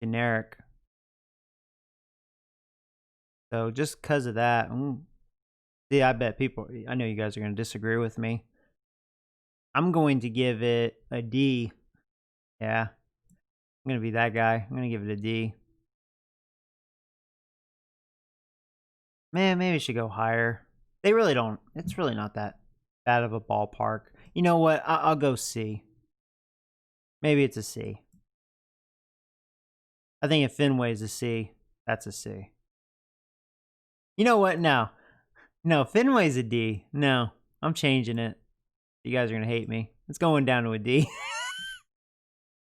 generic. So just because of that, I bet people, I know you guys are going to disagree with me. I'm going to give it a D. Yeah. I'm going to be that guy. I'm going to give it a D. Man, maybe I should go higher. They really don't. It's really not that bad of a ballpark. You know what? I'll go C. Maybe it's a C. I think if Fenway's a C, that's a C. You know what? No. No, Fenway's a D. No, I'm changing it. You guys are going to hate me. It's going down to a D.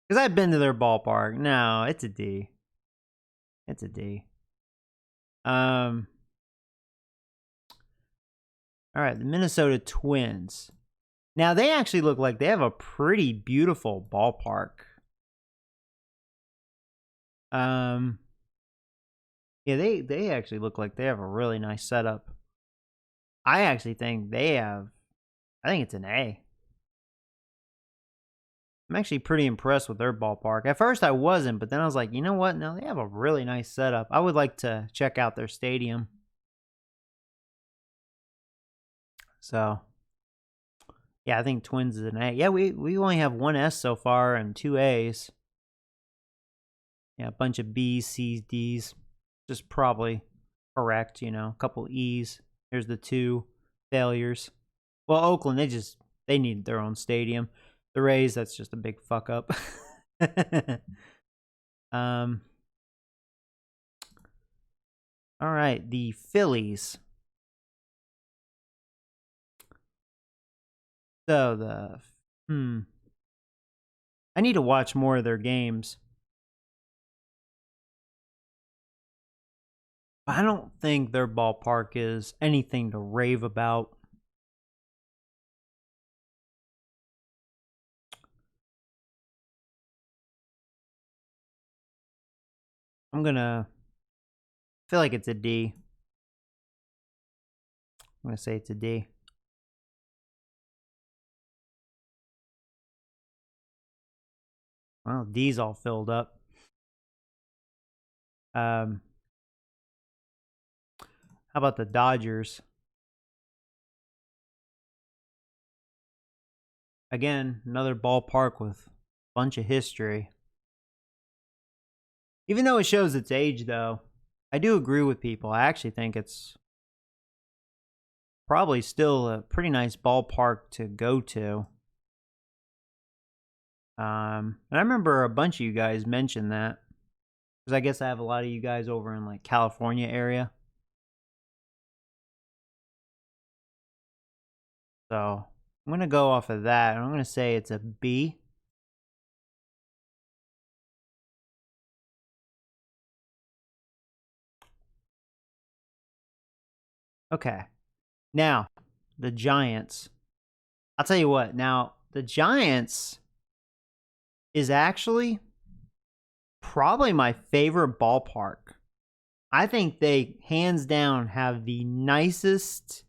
Because I've been to their ballpark. No, it's a D. It's a D. All right, the Minnesota Twins. Now, they actually look like they have a pretty beautiful ballpark. Yeah, they actually look like they have a really nice setup. I actually think they have, I think it's an A. I'm actually pretty impressed with their ballpark. At first I wasn't, but then I was like, you know what? No, they have a really nice setup. I would like to check out their stadium. So, yeah, I think Twins is an A. Yeah, we only have one S so far and two A's. Yeah, a bunch of B's, C's, D's. Just probably correct, you know, a couple E's. Here's the two failures. Well, Oakland, they need their own stadium. The Rays, that's just a big fuck up. All right, the Phillies. So I need to watch more of their games. I don't think their ballpark is anything to rave about. I feel like it's a D. I'm going to say it's a D. Well, D's all filled up. How about the Dodgers? Again, another ballpark with a bunch of history. Even though it shows its age, though, I do agree with people. I actually think it's probably still a pretty nice ballpark to go to. And I remember a bunch of you guys mentioned that. Because I guess I have a lot of you guys over in like California area. So I'm going to go off of that. And I'm going to say it's a B. Okay. Now, the Giants. I'll tell you what. Now, the Giants is actually probably my favorite ballpark. I think they, hands down, have the nicest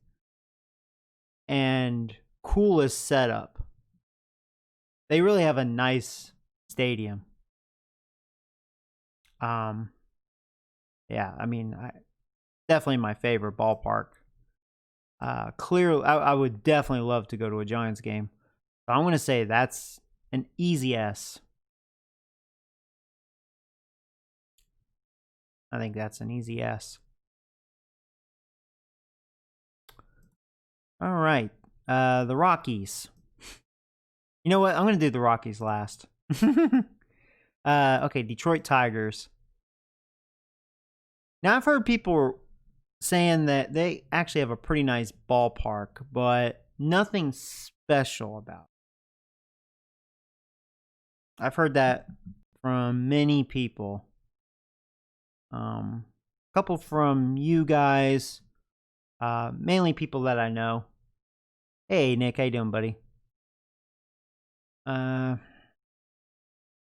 and coolest setup. They really have a nice stadium. Yeah, I mean, definitely my favorite ballpark. Clearly, I would definitely love to go to a Giants game. So I'm going to say that's an easy S. I think that's an easy S. All right. The Rockies. You know what? I'm going to do the Rockies last. Okay, Detroit Tigers. Now, I've heard people saying that they actually have a pretty nice ballpark, but nothing special about it. I've heard that from many people. A couple from you guys, mainly people that I know. Hey, Nick, how you doing, buddy?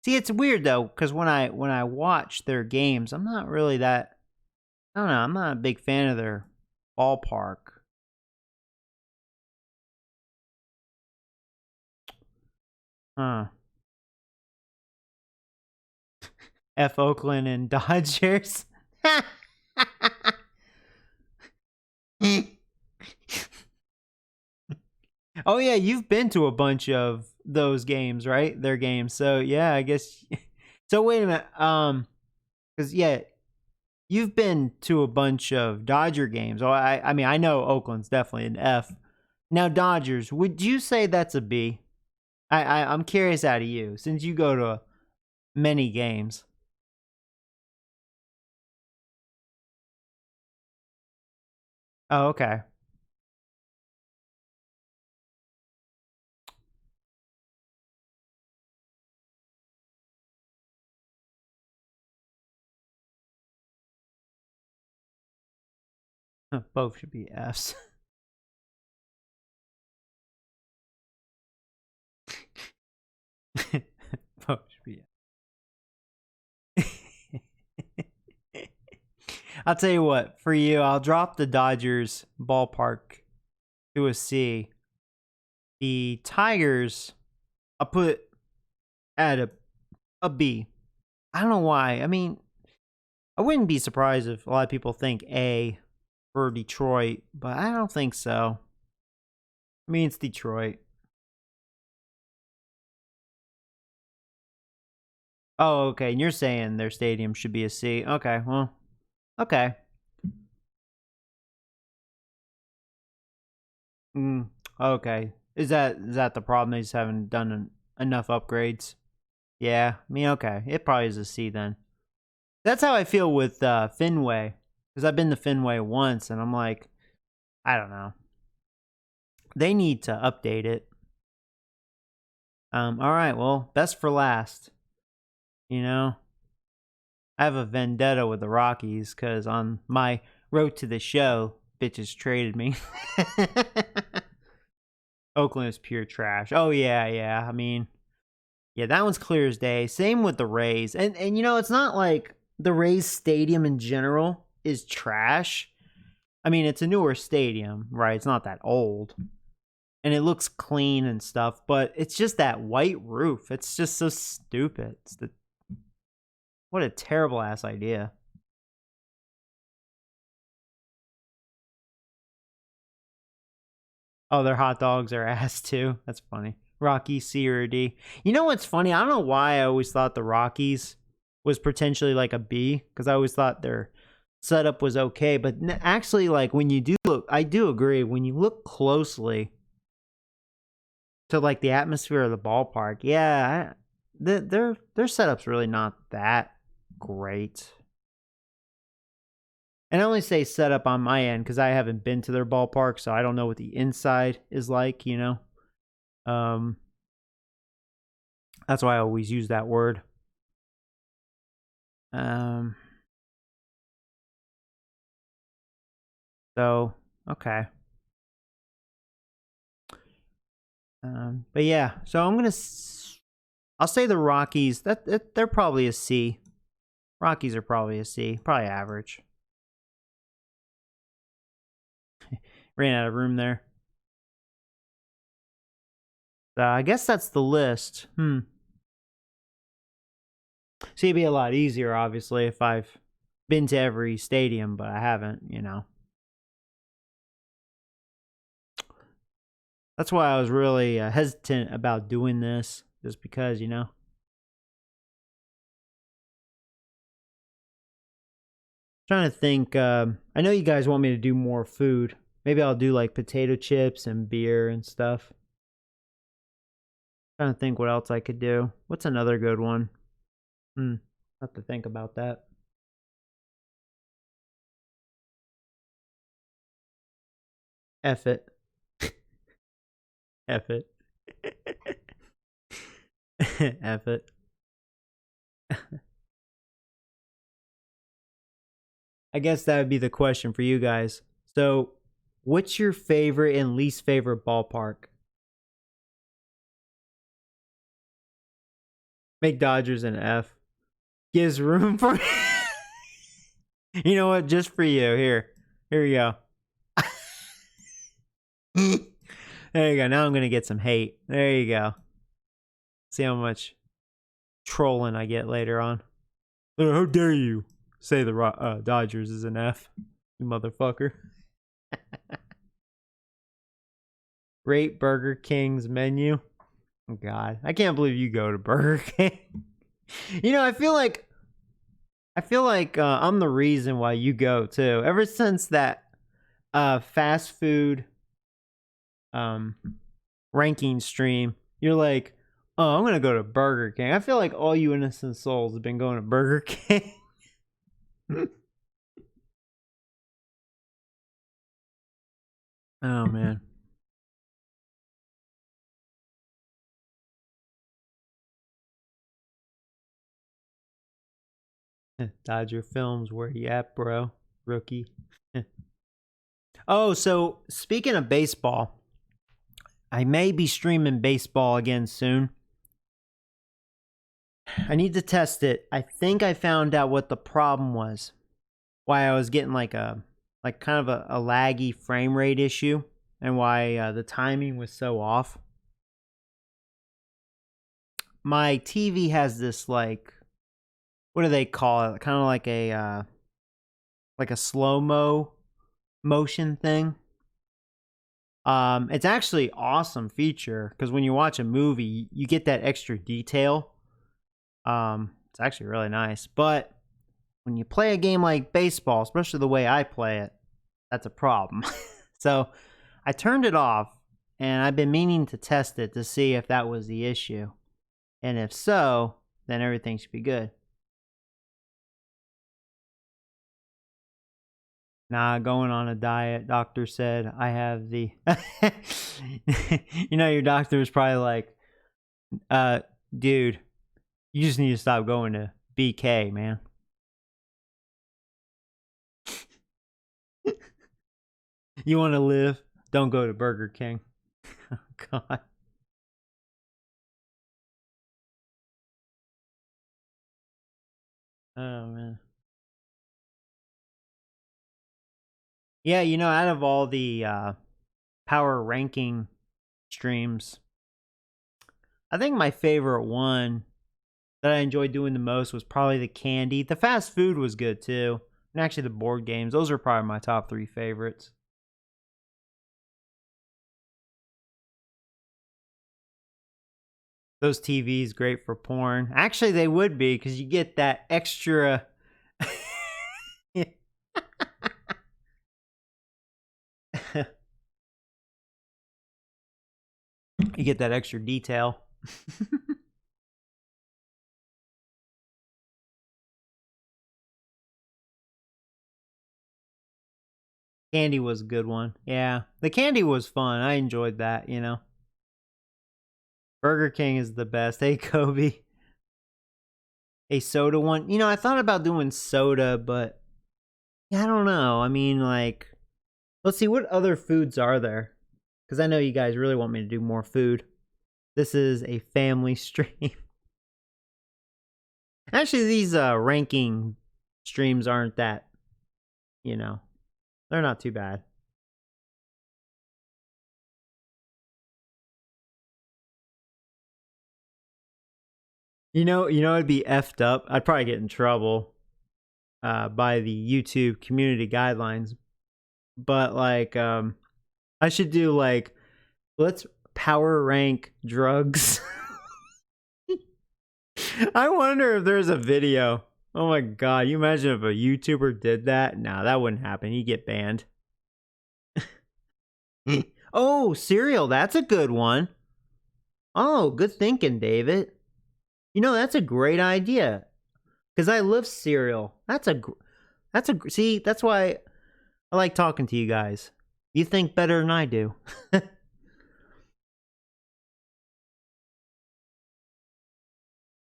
See, it's weird though, because when I watch their games, I'm not really that. I don't know. I'm not a big fan of their ballpark. Huh. F Oakland and Dodgers. Oh yeah, you've been to a bunch of those games, right? Their games. So yeah, I guess. So wait a minute. Because yeah, you've been to a bunch of Dodger games. Oh, I mean, I know Oakland's definitely an F. Now Dodgers, would you say that's a B? I'm curious out of you, since you go to many games. Oh, okay. Both should be Fs. Both should be Fs. I'll tell you what, for you, I'll drop the Dodgers ballpark to a C. The Tigers, I'll put at a B. I don't know why. I mean, I wouldn't be surprised if a lot of people think A for Detroit, but I don't think so. I mean, it's Detroit. Oh, okay. And you're saying their stadium should be a C. Okay, well, okay. Okay. Is that the problem? They just haven't done enough upgrades? Yeah. I mean, okay. It probably is a C then. That's how I feel with Fenway, because I've been to Fenway once, and I'm like, I don't know. They need to update it. All right. Well, best for last. You know, I have a vendetta with the Rockies because on my road to the show, bitches traded me. Oakland is pure trash. Oh yeah. I mean, yeah, that one's clear as day. Same with the Rays, and you know, it's not like the Rays stadium in general is trash. I mean, it's a newer stadium, right? It's not that old, and it looks clean and stuff. But it's just that white roof. It's just so stupid. What a terrible ass idea. Oh, their hot dogs are ass too. That's funny. Rocky, C or a D. You know what's funny? I don't know why I always thought the Rockies was potentially like a B, because I always thought their setup was okay. But actually, like when you do look, I do agree. When you look closely to like the atmosphere of the ballpark, yeah, their setup's really not that great. And I only say setup on my end because I haven't been to their ballpark, so I don't know what the inside is like, you know. That's why I always use that word. So okay. But yeah, so I'll say the Rockies. They're probably a C. Rockies are probably a C, probably average. Ran out of room there. So I guess that's the list. See, it'd be a lot easier, obviously, if I've been to every stadium, but I haven't, you know. That's why I was really hesitant about doing this, just because, you know. Trying to think. I know you guys want me to do more food. Maybe I'll do like potato chips and beer and stuff. Trying to think what else I could do. What's another good one? Have to think about that. F it. F it. F it. I guess that would be the question for you guys. So, what's your favorite and least favorite ballpark? Make Dodgers an F. Gives room for you know what? Just for you. Here you go. There you go. Now I'm gonna get some hate. There you go. See how much trolling I get later on. How dare you say the Dodgers is an F, you motherfucker. Rate Burger King's menu. Oh God, I can't believe you go to Burger King. You know, I feel like I'm the reason why you go too. Ever since that fast food ranking stream, you're like, oh, I'm gonna go to Burger King. I feel like all you innocent souls have been going to Burger King. Oh man. Dodger Films, where you at, bro? Rookie. Oh, so speaking of baseball, I may be streaming baseball again soon. I need to test it. I think I found out what the problem was. Why I was getting like kind of a laggy frame rate issue, and why the timing was so off. My TV has this like, what do they call it? Kind of like a slow-mo motion thing. It's actually awesome feature because when you watch a movie, you get that extra detail. It's actually really nice. But when you play a game like baseball, especially the way I play it, that's a problem. So I turned it off, and I've been meaning to test it to see if that was the issue. And if so, then everything should be good. Nah, going on a diet. Doctor said I have the... You know, your doctor was probably like, dude, you just need to stop going to BK, man. You want to live? Don't go to Burger King. Oh, God. Oh, man. Yeah, you know, out of all the power ranking streams, I think my favorite one that I enjoyed doing the most was probably the candy. The fast food was good too. And actually the board games. Those are probably my top 3 favorites. Those TVs great for porn. Actually, they would be because you get that extra... You get that extra detail. Candy was a good one. Yeah, the candy was fun. I enjoyed that, Burger King is the best. Hey, Kobe. A soda one. I thought about doing soda, but yeah, I don't know. I mean, like, let's see, what other foods are there? Because I know you guys really want me to do more food. This is a family stream. Actually, these ranking streams aren't that, they're not too bad. It'd be effed up. I'd probably get in trouble by the YouTube community guidelines. But like, I should do like, let's power rank drugs. I wonder if there's a video. Oh my god, you imagine if a YouTuber did that? No, that wouldn't happen. He'd get banned. Oh, cereal, that's a good one. Oh, good thinking, David. That's a great idea. Because I love cereal. See, that's why I like talking to you guys. You think better than I do.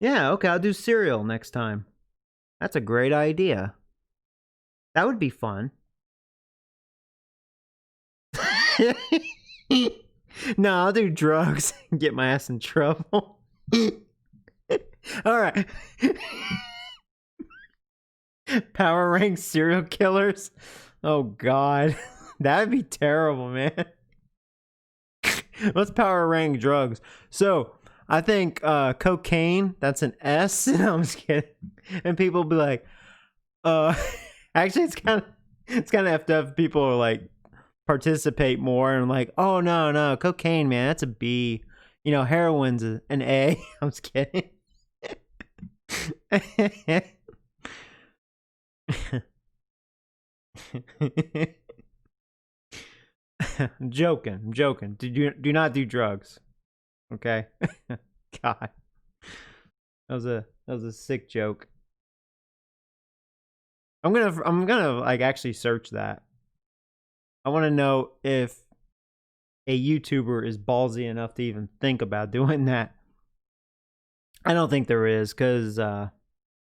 Yeah, okay, I'll do cereal next time. That's a great idea. That would be fun. No, I'll do drugs and get my ass in trouble. All right. Power rank serial killers. Oh god, that'd be terrible, man. Let's power rank drugs. So I think cocaine, that's an S. No, I'm just kidding. And people be like, actually, it's kind of effed up. People are like participate more and like, oh no, cocaine, man, that's a B. Heroin's an A. I'm just kidding. I'm joking. Do not do drugs. Okay. God. That was a sick joke. I'm gonna like actually search that. I want to know if a YouTuber is ballsy enough to even think about doing that. I don't think there is, because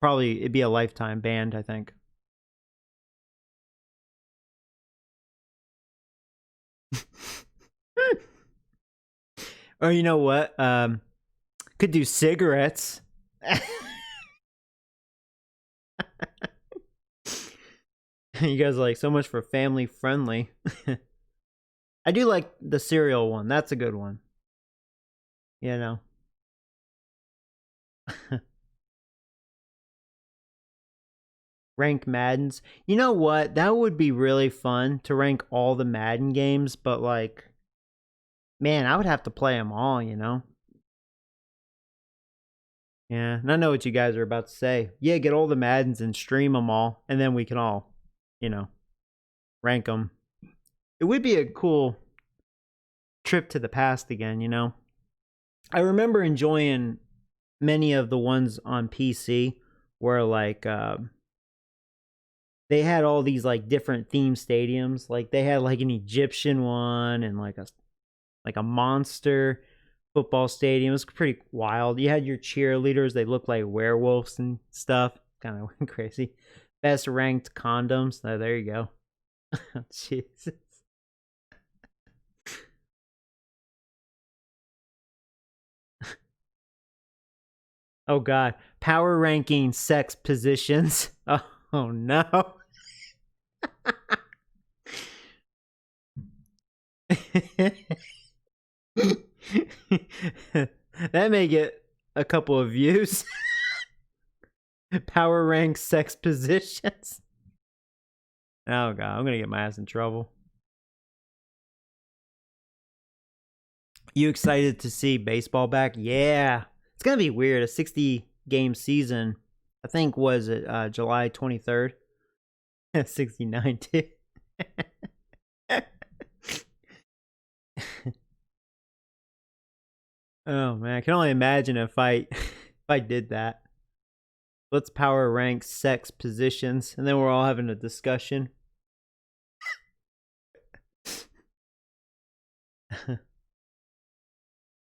probably it'd be a lifetime ban, I think. Or you know what? Could do cigarettes. You guys are like, so much for family friendly. I do like the cereal one. That's a good one. Rank Maddens. You know what? That would be really fun to rank all the Madden games, but like, man, I would have to play them all, Yeah, and I know what you guys are about to say. Yeah, get all the Maddens and stream them all, and then we can all, rank them. It would be a cool trip to the past again, I remember enjoying many of the ones on PC where like they had all these like different theme stadiums. Like they had like an Egyptian one and like a monster football stadium. It was pretty wild. You had your cheerleaders, they looked like werewolves and stuff. Kind of went crazy. Best ranked condoms. Oh, there you go. Jesus. Oh god. Power ranking sex positions. Oh no. That may get a couple of views. Power rank sex positions. Oh god, I'm gonna get my ass in trouble. You excited to see baseball back? Yeah. It's gonna be weird. A 60 game season, I think, was it July 23rd? 69 too. Oh man, I can only imagine if I did that. Let's power rank sex positions, and then we're all having a discussion.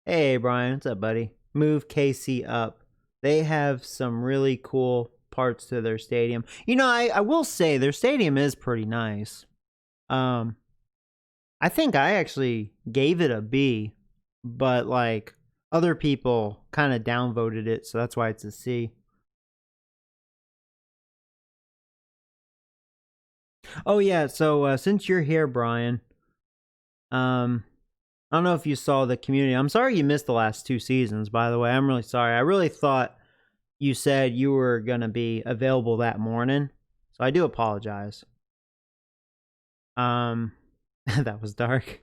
Hey, Brian. What's up, buddy? Move KC up. They have some really cool parts to their stadium. You know, I will say their stadium is pretty nice. Um, I think I actually gave it a B, but like other people kind of downvoted it, so that's why it's a C. Oh yeah, so since you're here, Brian, I don't know if you saw the community. I'm sorry you missed the last 2 seasons, by the way. I'm really sorry. I really thought you said you were gonna be available that morning, so I do apologize. Um, that was dark.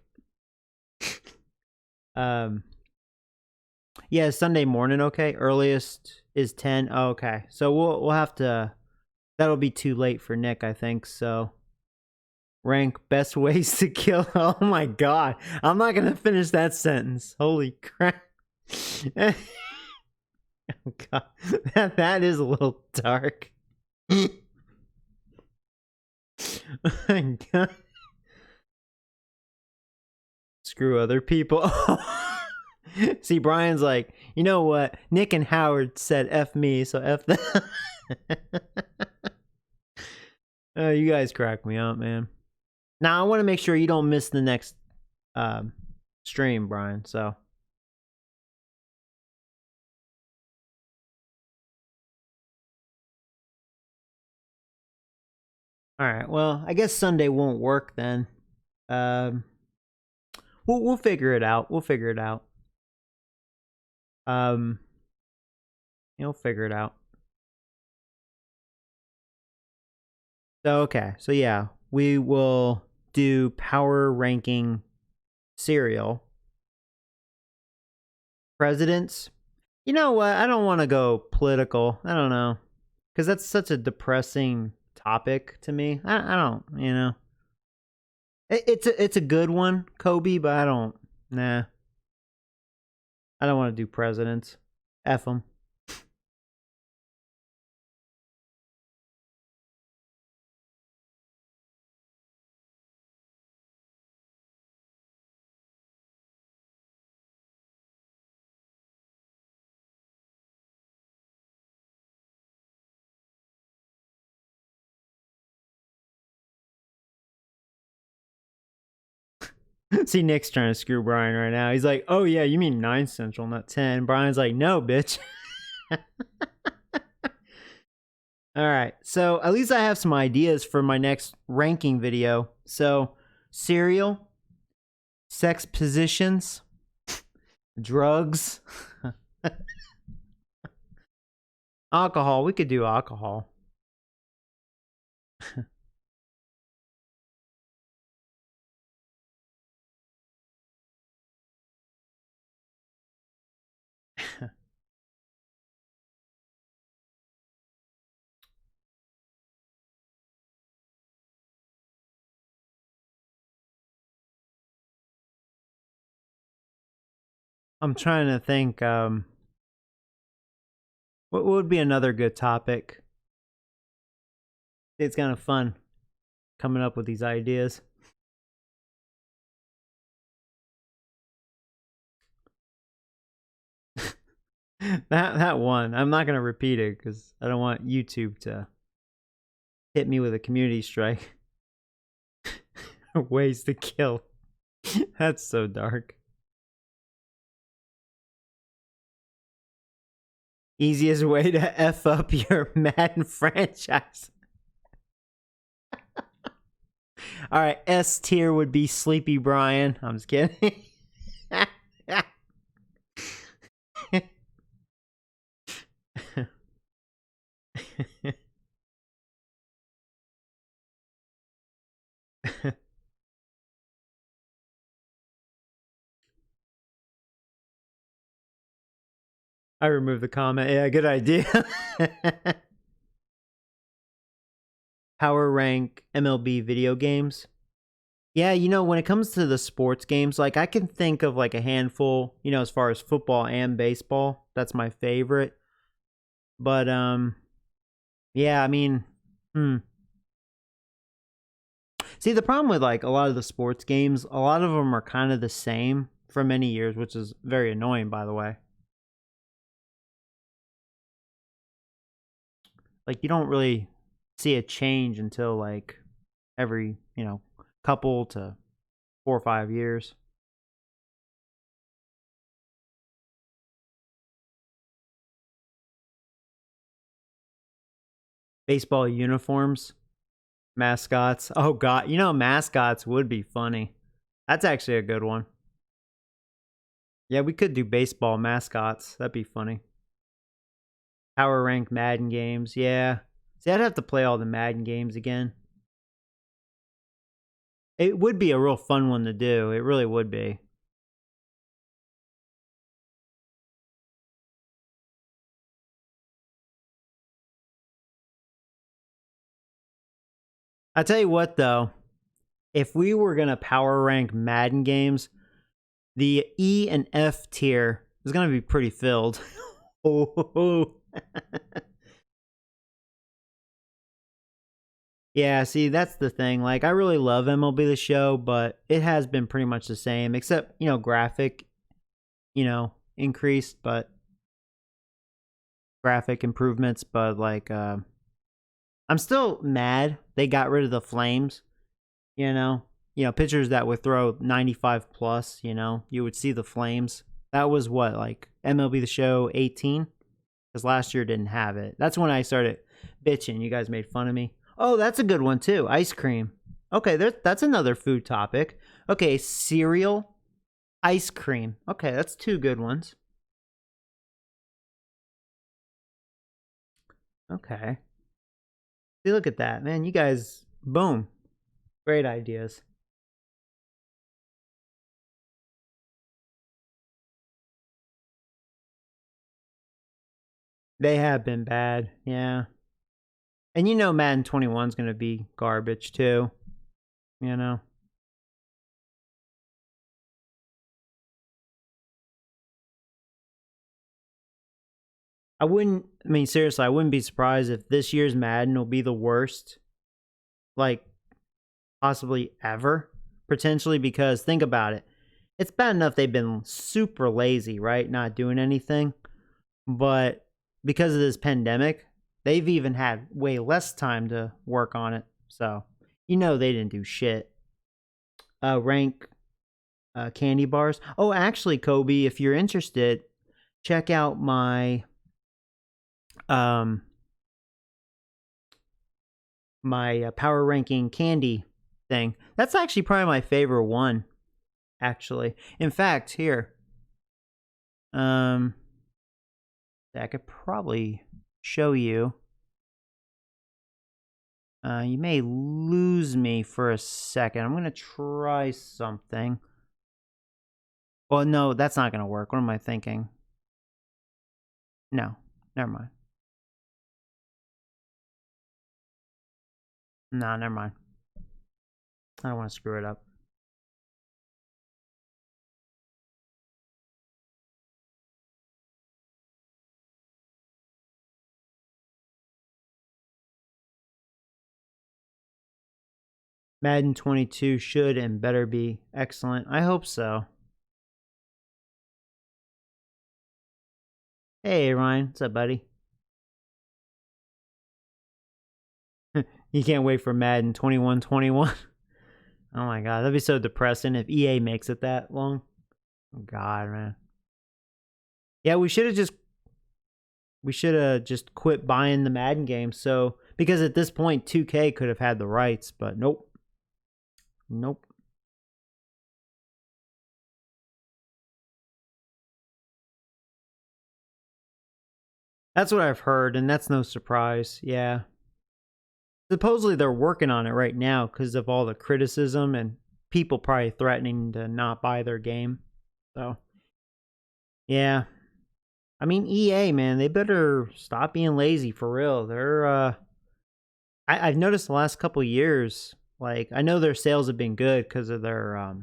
Um, yeah, Sunday morning. Okay, earliest is 10. Oh, okay, so we'll have to. That'll be too late for Nick, I think. So rank best ways to kill. Oh my god, I'm not gonna finish that sentence. Holy crap. Oh god, that is a little dark. Oh my god. Screw other people. See, Brian's like, you know what? Nick and Howard said F me, so F them. Oh, you guys crack me up, man. Now, I want to make sure you don't miss the next stream, Brian, so. Alright, well, I guess Sunday won't work then. We'll figure it out. We'll figure it out. You'll figure it out. So, okay. So, yeah, we will do power ranking cereal. Presidents. You know what? I don't want to go political. I don't know. Because that's such a depressing topic to me. I don't, you know. It's a good one, Kobe, but I don't, nah. I don't want to do presidents. F them. See, Nick's trying to screw Brian right now. He's like, oh yeah, you mean 9 Central, not 10. Brian's like, no, bitch. All right, so at least I have some ideas for my next ranking video. So, cereal, sex positions, drugs, alcohol. We could do alcohol. I'm trying to think. What would be another good topic? It's kind of fun coming up with these ideas. that one, I'm not gonna repeat it because I don't want YouTube to hit me with a community strike. Ways to kill. That's so dark. Easiest way to F up your Madden franchise. All right, S tier would be Sleepy Brian. I'm just kidding. I removed the comment. Yeah, good idea. Power rank MLB video games. Yeah, you know, when it comes to the sports games, like I can think of like a handful, you know, as far as football and baseball. That's my favorite. But yeah, I mean, See, the problem with like a lot of the sports games, a lot of them are kind of the same. for many years, which is very annoying, by the way. Like, you don't really see a change until like every, couple to 4 or 5 years. Baseball uniforms, mascots. Oh god, mascots would be funny. That's actually a good one. Yeah, we could do baseball mascots. That'd be funny. Power rank Madden games. Yeah. See, I'd have to play all the Madden games again. It would be a real fun one to do. It really would be. I tell you what, though, if we were gonna power rank Madden games, the E and F tier is gonna be pretty filled. Oh. Yeah, see, that's the thing. Like, I really love MLB The Show, but it has been pretty much the same, except, graphic, increased, but graphic improvements. But, like, I'm still mad they got rid of the flames, pitchers that would throw 95 plus, you would see the flames. That was what, like, MLB The Show 18? Because last year didn't have it. That's when I started bitching. You guys made fun of me. Oh, that's a good one, too. Ice cream. Okay, that's another food topic. Okay, cereal, ice cream. Okay, that's 2 good ones. Okay. See, look at that. Man, you guys, boom. Great ideas. They have been bad, yeah. And Madden 21 is going to be garbage, too. Seriously, I wouldn't be surprised if this year's Madden will be the worst, like, possibly ever, potentially, because think about it. It's bad enough they've been super lazy, right? Not doing anything. But because of this pandemic, they've even had way less time to work on it. So, they didn't do shit. Rank candy bars. Oh, actually, Kobe, if you're interested, check out my power ranking candy thing. That's actually probably my favorite one, actually. In fact, here, I could probably show you. You may lose me for a second. I'm gonna try something. Well, no, that's not gonna work. What am I thinking? No, never mind. No, never mind. I don't want to screw it up. Madden 22 should and better be excellent. I hope so. Hey, Ryan. What's up, buddy? You can't wait for Madden 21-21. Oh my god, that'd be so depressing if EA makes it that long. Oh god, man. Yeah, we should have just quit buying the Madden games. So, because at this point 2K could have had the rights, but nope. Nope. That's what I've heard, and that's no surprise. Yeah. Supposedly they're working on it right now because of all the criticism and people probably threatening to not buy their game. So, yeah. I mean, EA, man, they better stop being lazy for real. They're, I've noticed the last couple years, like, I know their sales have been good because of their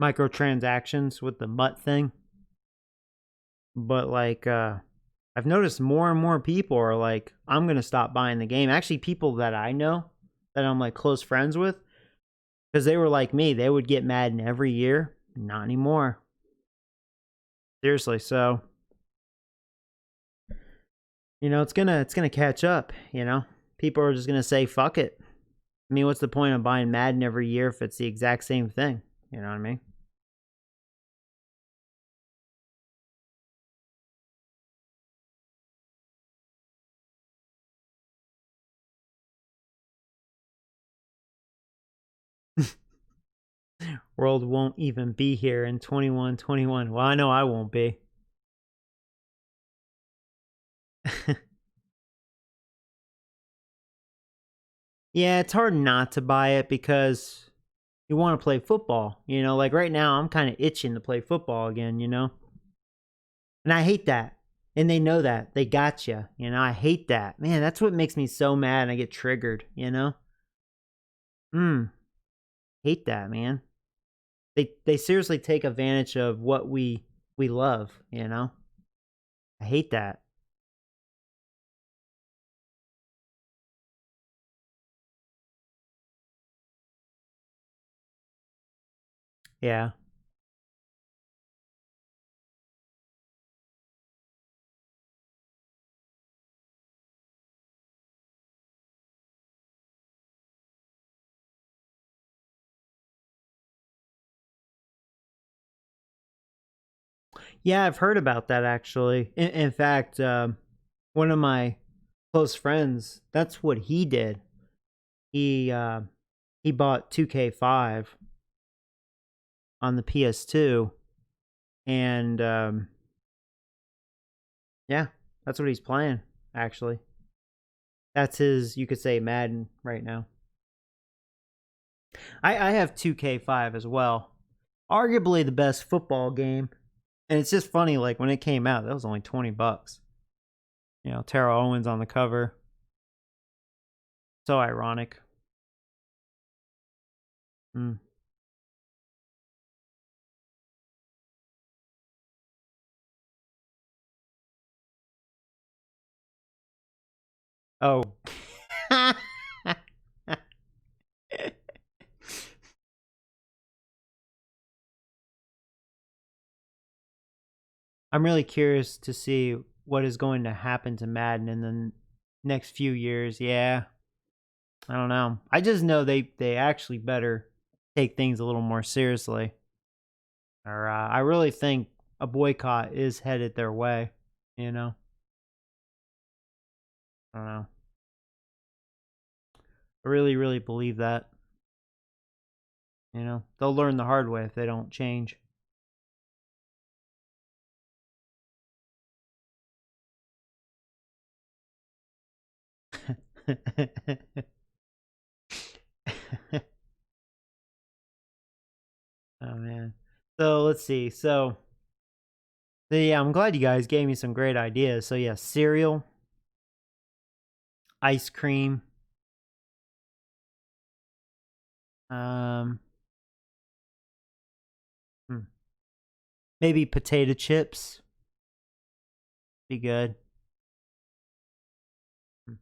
microtransactions with the MUT thing. But, like, I've noticed more and more people are like, I'm going to stop buying the game. Actually, people that I know, that I'm like close friends with, because they were like me, they would get Madden every year. not anymore. Seriously, so it's gonna catch up. People are just gonna say fuck it. I mean, what's the point of buying Madden every year if it's the exact same thing? You know what I mean? World won't even be here in 21-21. Well, I know I won't be. Yeah, it's hard not to buy it because you want to play football. Like right now, I'm kind of itching to play football again, And I hate that. And they know that. They got you. I hate that. Man, that's what makes me so mad and I get triggered, Hate that, man. They seriously take advantage of what we love, I hate that. Yeah. Yeah, I've heard about that actually. In fact, one of my close friends, that's what he did. He bought 2K5 on the PS2, and yeah, that's what he's playing. Actually, that's his. You could say Madden right now. I have 2K5 as well. Arguably the best football game, and it's just funny. Like when it came out, that was only $20. Terrell Owens on the cover. So ironic. Mm. Oh. I'm really curious to see what is going to happen to Madden in the next few years. Yeah, I don't know. I just know they actually better take things a little more seriously. Or I really think a boycott is headed their way. I don't know. I really, really believe that. They'll learn the hard way if they don't change. Oh man. So let's see. Yeah, I'm glad you guys gave me some great ideas. So yeah, cereal, ice cream, um, hmm, maybe potato chips. Be good. Hmm.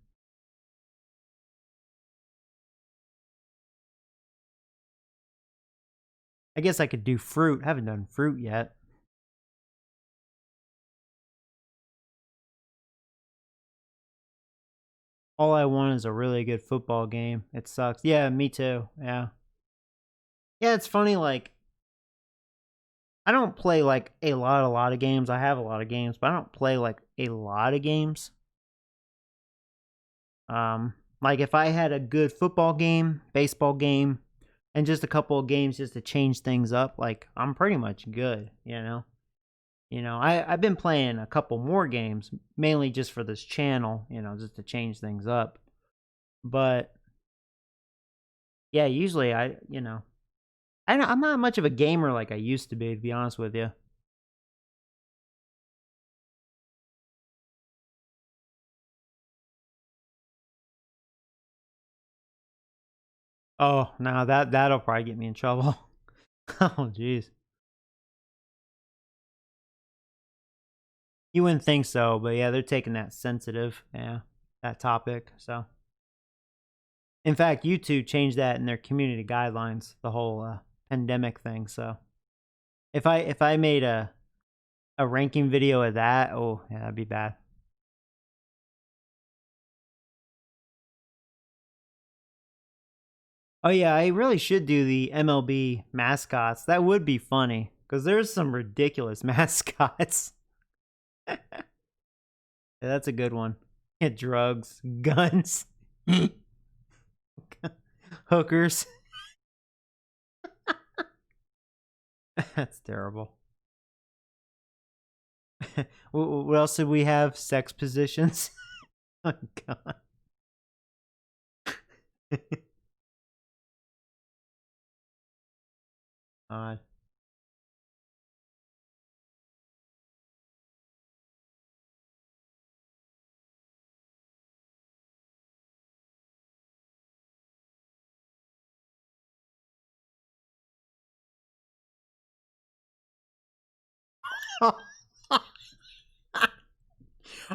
I guess I could do fruit. Haven't done fruit yet. All I want is a really good football game. It sucks. Yeah, me too. Yeah. Yeah, it's funny. Like, I don't play like a lot of games. I have a lot of games, but I don't play like a lot of games. Like if I had a good football game, baseball game, and just a couple of games just to change things up, like I'm pretty much good. I've been playing a couple more games, mainly just for this channel, just to change things up. But yeah, usually I'm not much of a gamer like I used to be honest with you. Oh, no, that'll probably get me in trouble. Oh, jeez. You wouldn't think so, but yeah, they're taking that sensitive, yeah, that topic. So, in fact, YouTube changed that in their community guidelines, the whole pandemic thing. So, If I made a ranking video of that, oh yeah, that'd be bad. Oh yeah, I really should do the MLB mascots. That would be funny because there's some ridiculous mascots. Yeah, that's a good one. Yeah, drugs, guns, hookers. That's terrible. What else did we have? Sex positions. Oh God. God.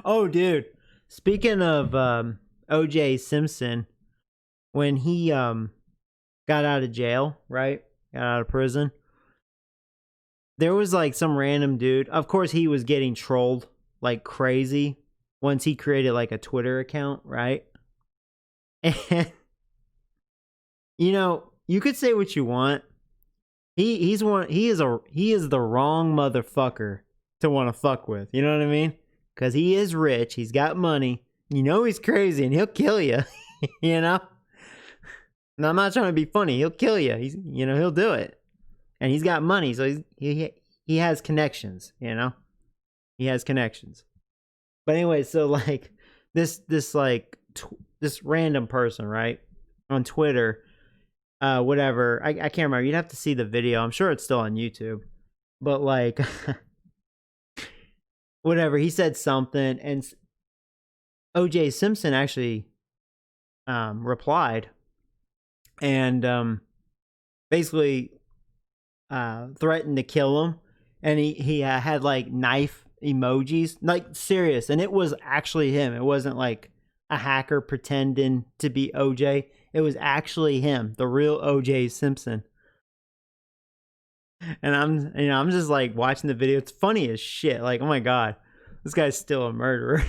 Oh, dude. Speaking of OJ Simpson, when he got out of jail, right? Got out of prison. There was like some random dude. Of course, he was getting trolled like crazy once he created like a Twitter account, right? And you could say what you want. He is the wrong motherfucker to want to fuck with. You know what I mean? Because he is rich. He's got money. He's crazy and he'll kill you. you know. And I'm not trying to be funny. He'll kill you. He'll do it. And he's got money, so he has connections. He has connections. But anyway, so like this random person, right, on Twitter, whatever. I can't remember. You'd have to see the video. I'm sure it's still on YouTube. But like, whatever. He said something, and OJ Simpson actually replied, and basically threatened to kill him, and he had like knife emojis, like serious, and it was actually him. It wasn't like a hacker pretending to be OJ. It was actually him, the real OJ Simpson. And I'm just like watching the video. It's funny as shit. Like, oh my God, this guy's still a murderer.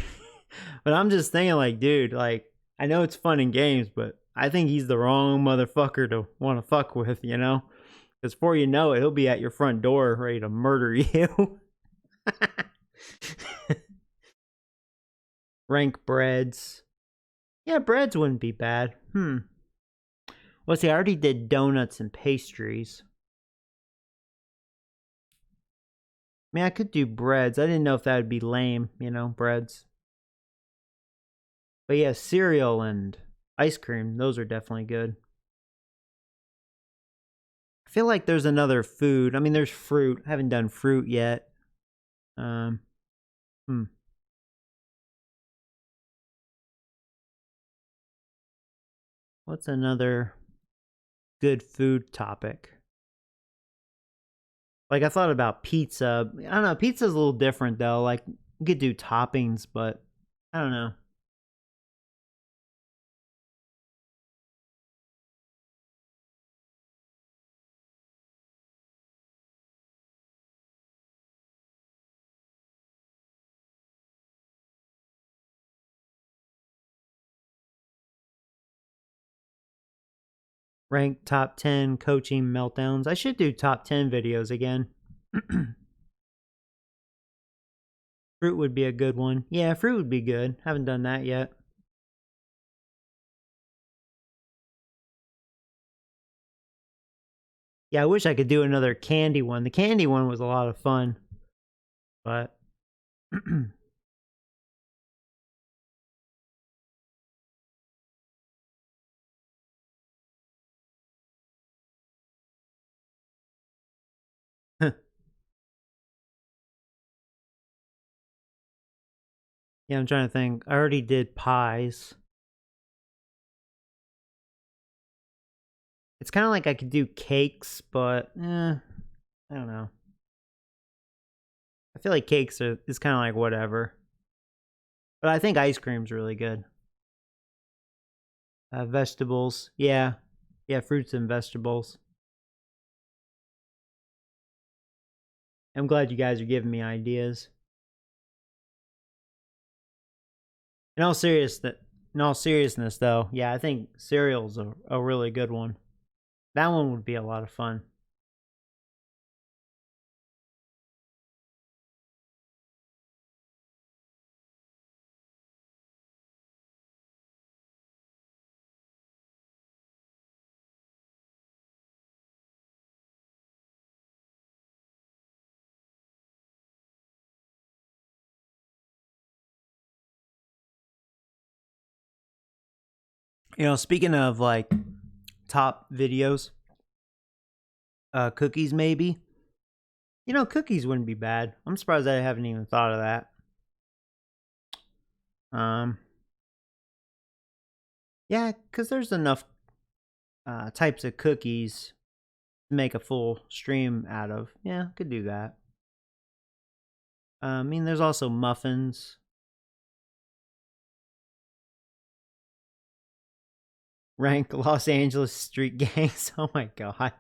But I'm just thinking, like, dude, like, I know it's fun in games, but I think he's the wrong motherfucker to want to fuck with, Because before you know it, he'll be at your front door ready to murder you. Rank breads. Yeah, breads wouldn't be bad. Well, see, I already did donuts and pastries. I mean, I could do breads. I didn't know if that would be lame, breads. But yeah, cereal and ice cream, those are definitely good. I feel like there's another food. I mean, there's fruit. I haven't done fruit yet. Um, hmm. What's another good food topic? Like, I thought about pizza. I don't know. Pizza's a little different, though. Like, you could do toppings, but I don't know. Rank top 10 coaching meltdowns. I should do top 10 videos again. Fruit would be a good one. Yeah, fruit would be good. Haven't done that yet. Yeah, I wish I could do another candy one. The candy one was a lot of fun. But yeah, I'm trying to think. I already did pies. It's kind of like I could do cakes, but I don't know. I feel like cakes is kind of like whatever. But I think ice cream's really good. Vegetables. Yeah. Yeah, fruits and vegetables. I'm glad you guys are giving me ideas. In all seriousness, though, yeah, I think cereal's a really good one. That one would be a lot of fun. Speaking of like top videos, cookies maybe. Cookies wouldn't be bad. I'm surprised I haven't even thought of that. Yeah, because there's enough types of cookies to make a full stream out of. Yeah, could do that. I mean, there's also muffins. Rank Los Angeles street gangs. Oh my god.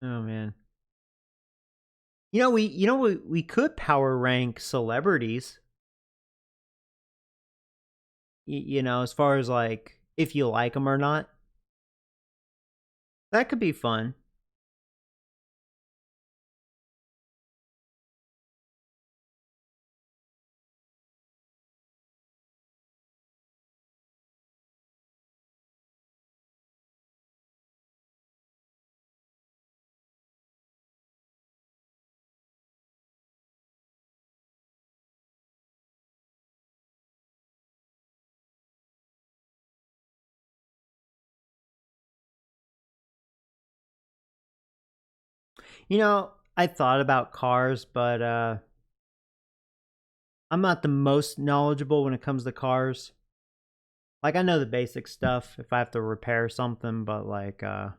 Oh man. We could power rank celebrities. As far as like if you like them or not. That could be fun. I thought about cars, but I'm not the most knowledgeable when it comes to cars. Like I know the basic stuff if I have to repair something, but like I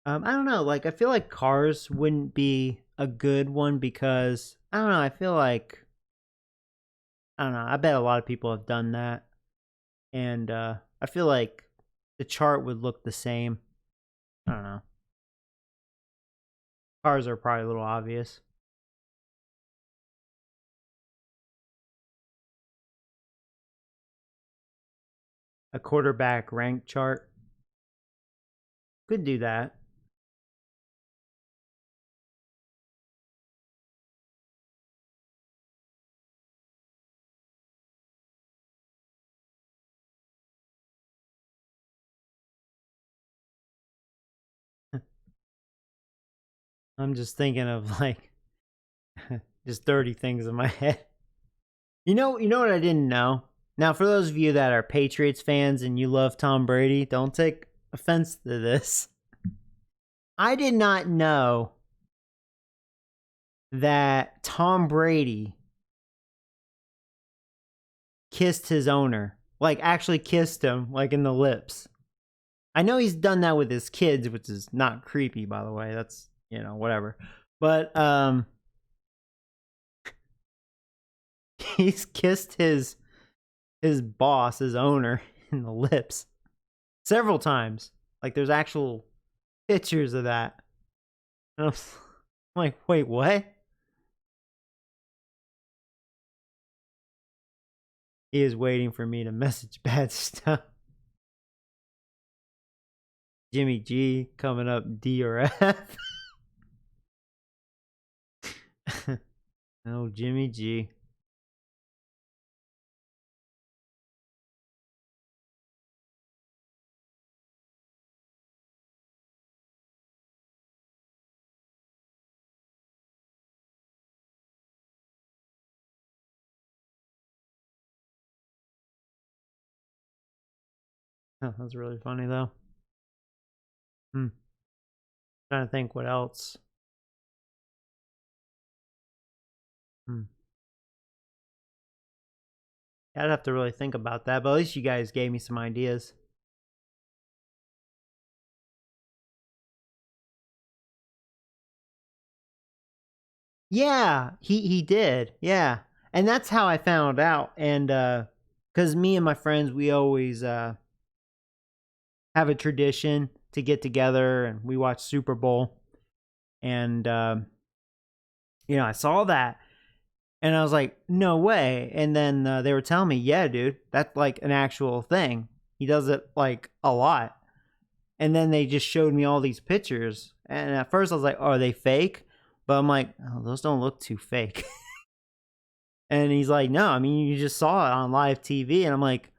don't know, like I feel like cars wouldn't be a good one because I don't know, I don't know, I bet a lot of people have done that. And I feel like the chart would look the same. I don't know. Cars are probably a little obvious. A quarterback rank chart. Could do that. I'm just thinking of like just dirty things in my head. You know what I didn't know? Now, for those of you that are Patriots fans and you love Tom Brady, don't take offense to this. I did not know that Tom Brady kissed his owner. Like actually kissed him like in the lips. I know he's done that with his kids, which is not creepy, by the way. That's, whatever. But he's kissed his boss, his owner, in the lips several times. Like there's actual pictures of that. And I'm like, wait, what? He is waiting for me to message bad stuff. Jimmy G coming up D or F. Oh, Jimmy G. Oh, that's really funny though. Trying to think what else. I'd have to really think about that, but at least you guys gave me some ideas. Yeah, he did. Yeah. And that's how I found out. And because me and my friends, we always have a tradition to get together and we watch Super Bowl. And I saw that and I was like, no way. And then they were telling me, yeah, dude, that's like an actual thing. He does it like a lot. And then they just showed me all these pictures. And at first I was like, oh, are they fake? But I'm like, oh, those don't look too fake. And he's like, no, I mean, you just saw it on live TV. And I'm like,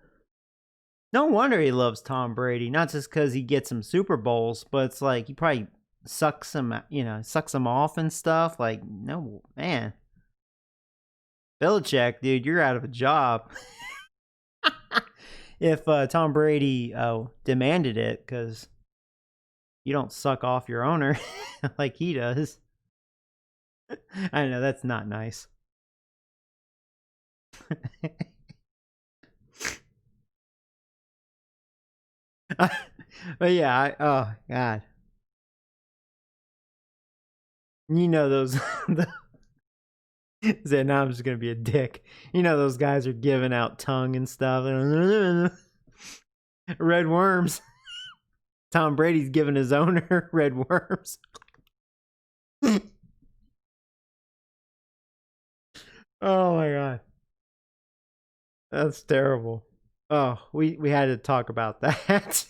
no wonder he loves Tom Brady. Not just because he gets some Super Bowls, but it's like he probably sucks him, sucks him off and stuff. Like, no, man. Belichick, dude, you're out of a job. If Tom Brady demanded it, because you don't suck off your owner like he does. I know, that's not nice. But yeah, oh god, you know those. Said, now I'm just gonna be a dick. You know those guys are giving out tongue and stuff. Red worms. Tom Brady's giving his owner red worms. Oh my god, that's terrible. Oh, we had to talk about that.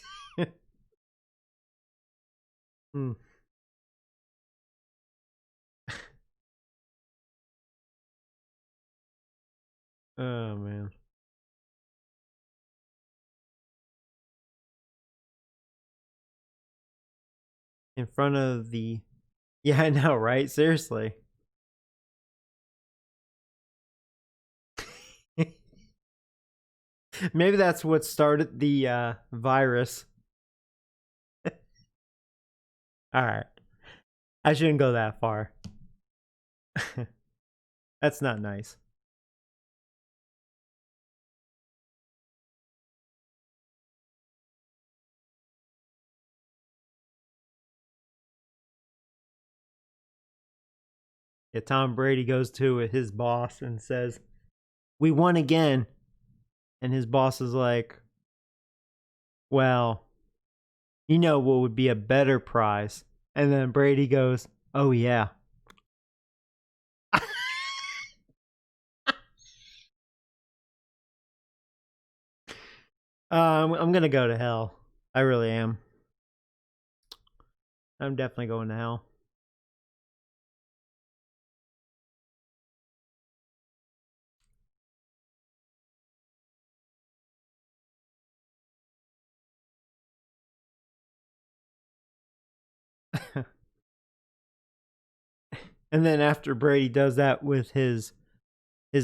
Hmm. Oh man. In front of the, yeah, I know, right? Seriously. Maybe that's what started the virus. All right. I shouldn't go that far. That's not nice. Yeah, Tom Brady goes to his boss and says, "We won again." And his boss is like, "Well, you know what would be a better prize?" And then Brady goes, "Oh yeah." I'm gonna go to hell. I really am. I'm definitely going to hell. And then after Brady does that with his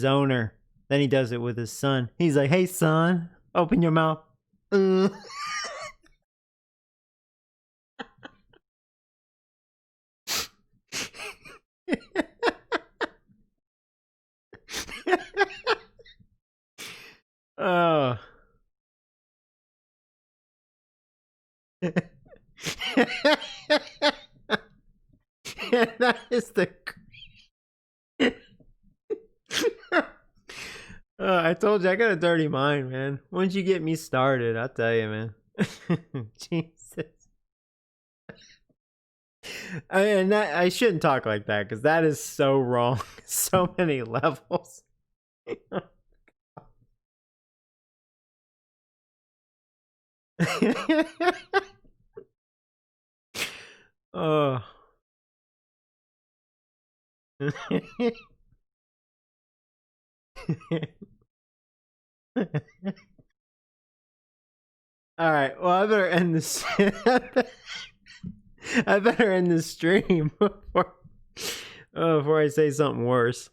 owner, then he does it with his son. He's like, "Hey son, open your mouth." Oh. That is the. I told you I got a dirty mind, man. Once you get me started, I'll tell you, man. Jesus. I shouldn't talk like that because that is so wrong. So many levels. Oh. All right. Well, I better end this. I better end this stream before I say something worse.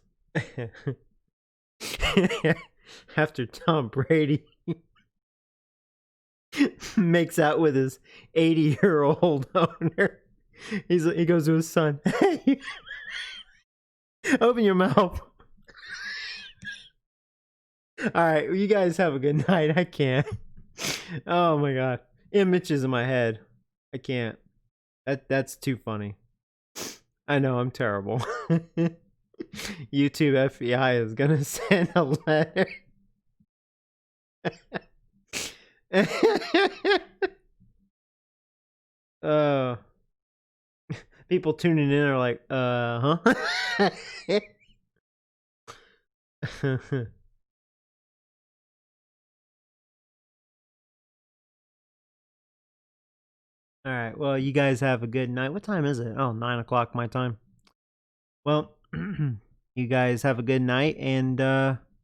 After Tom Brady makes out with his 80-year-old owner, he goes to his son, "Hey, open your mouth." All right, well, you guys have a good night. I can't. Oh my god, images in my head. I can't. That's too funny. I know I'm terrible. YouTube FBI is gonna send a letter. uh, people tuning in are like, huh? All right. Well, you guys have a good night. What time is it? Oh, 9 o'clock my time. Well, you guys have a good night, and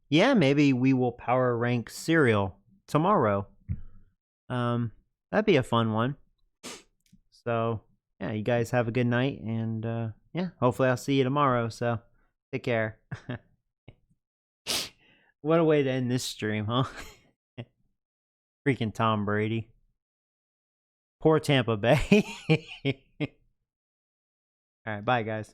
yeah, maybe we will power rank cereal tomorrow. That'd be a fun one. So yeah, you guys have a good night, and yeah, hopefully I'll see you tomorrow. So take care. What a way to end this stream, huh? Freaking Tom Brady. Poor Tampa Bay. All right, bye guys.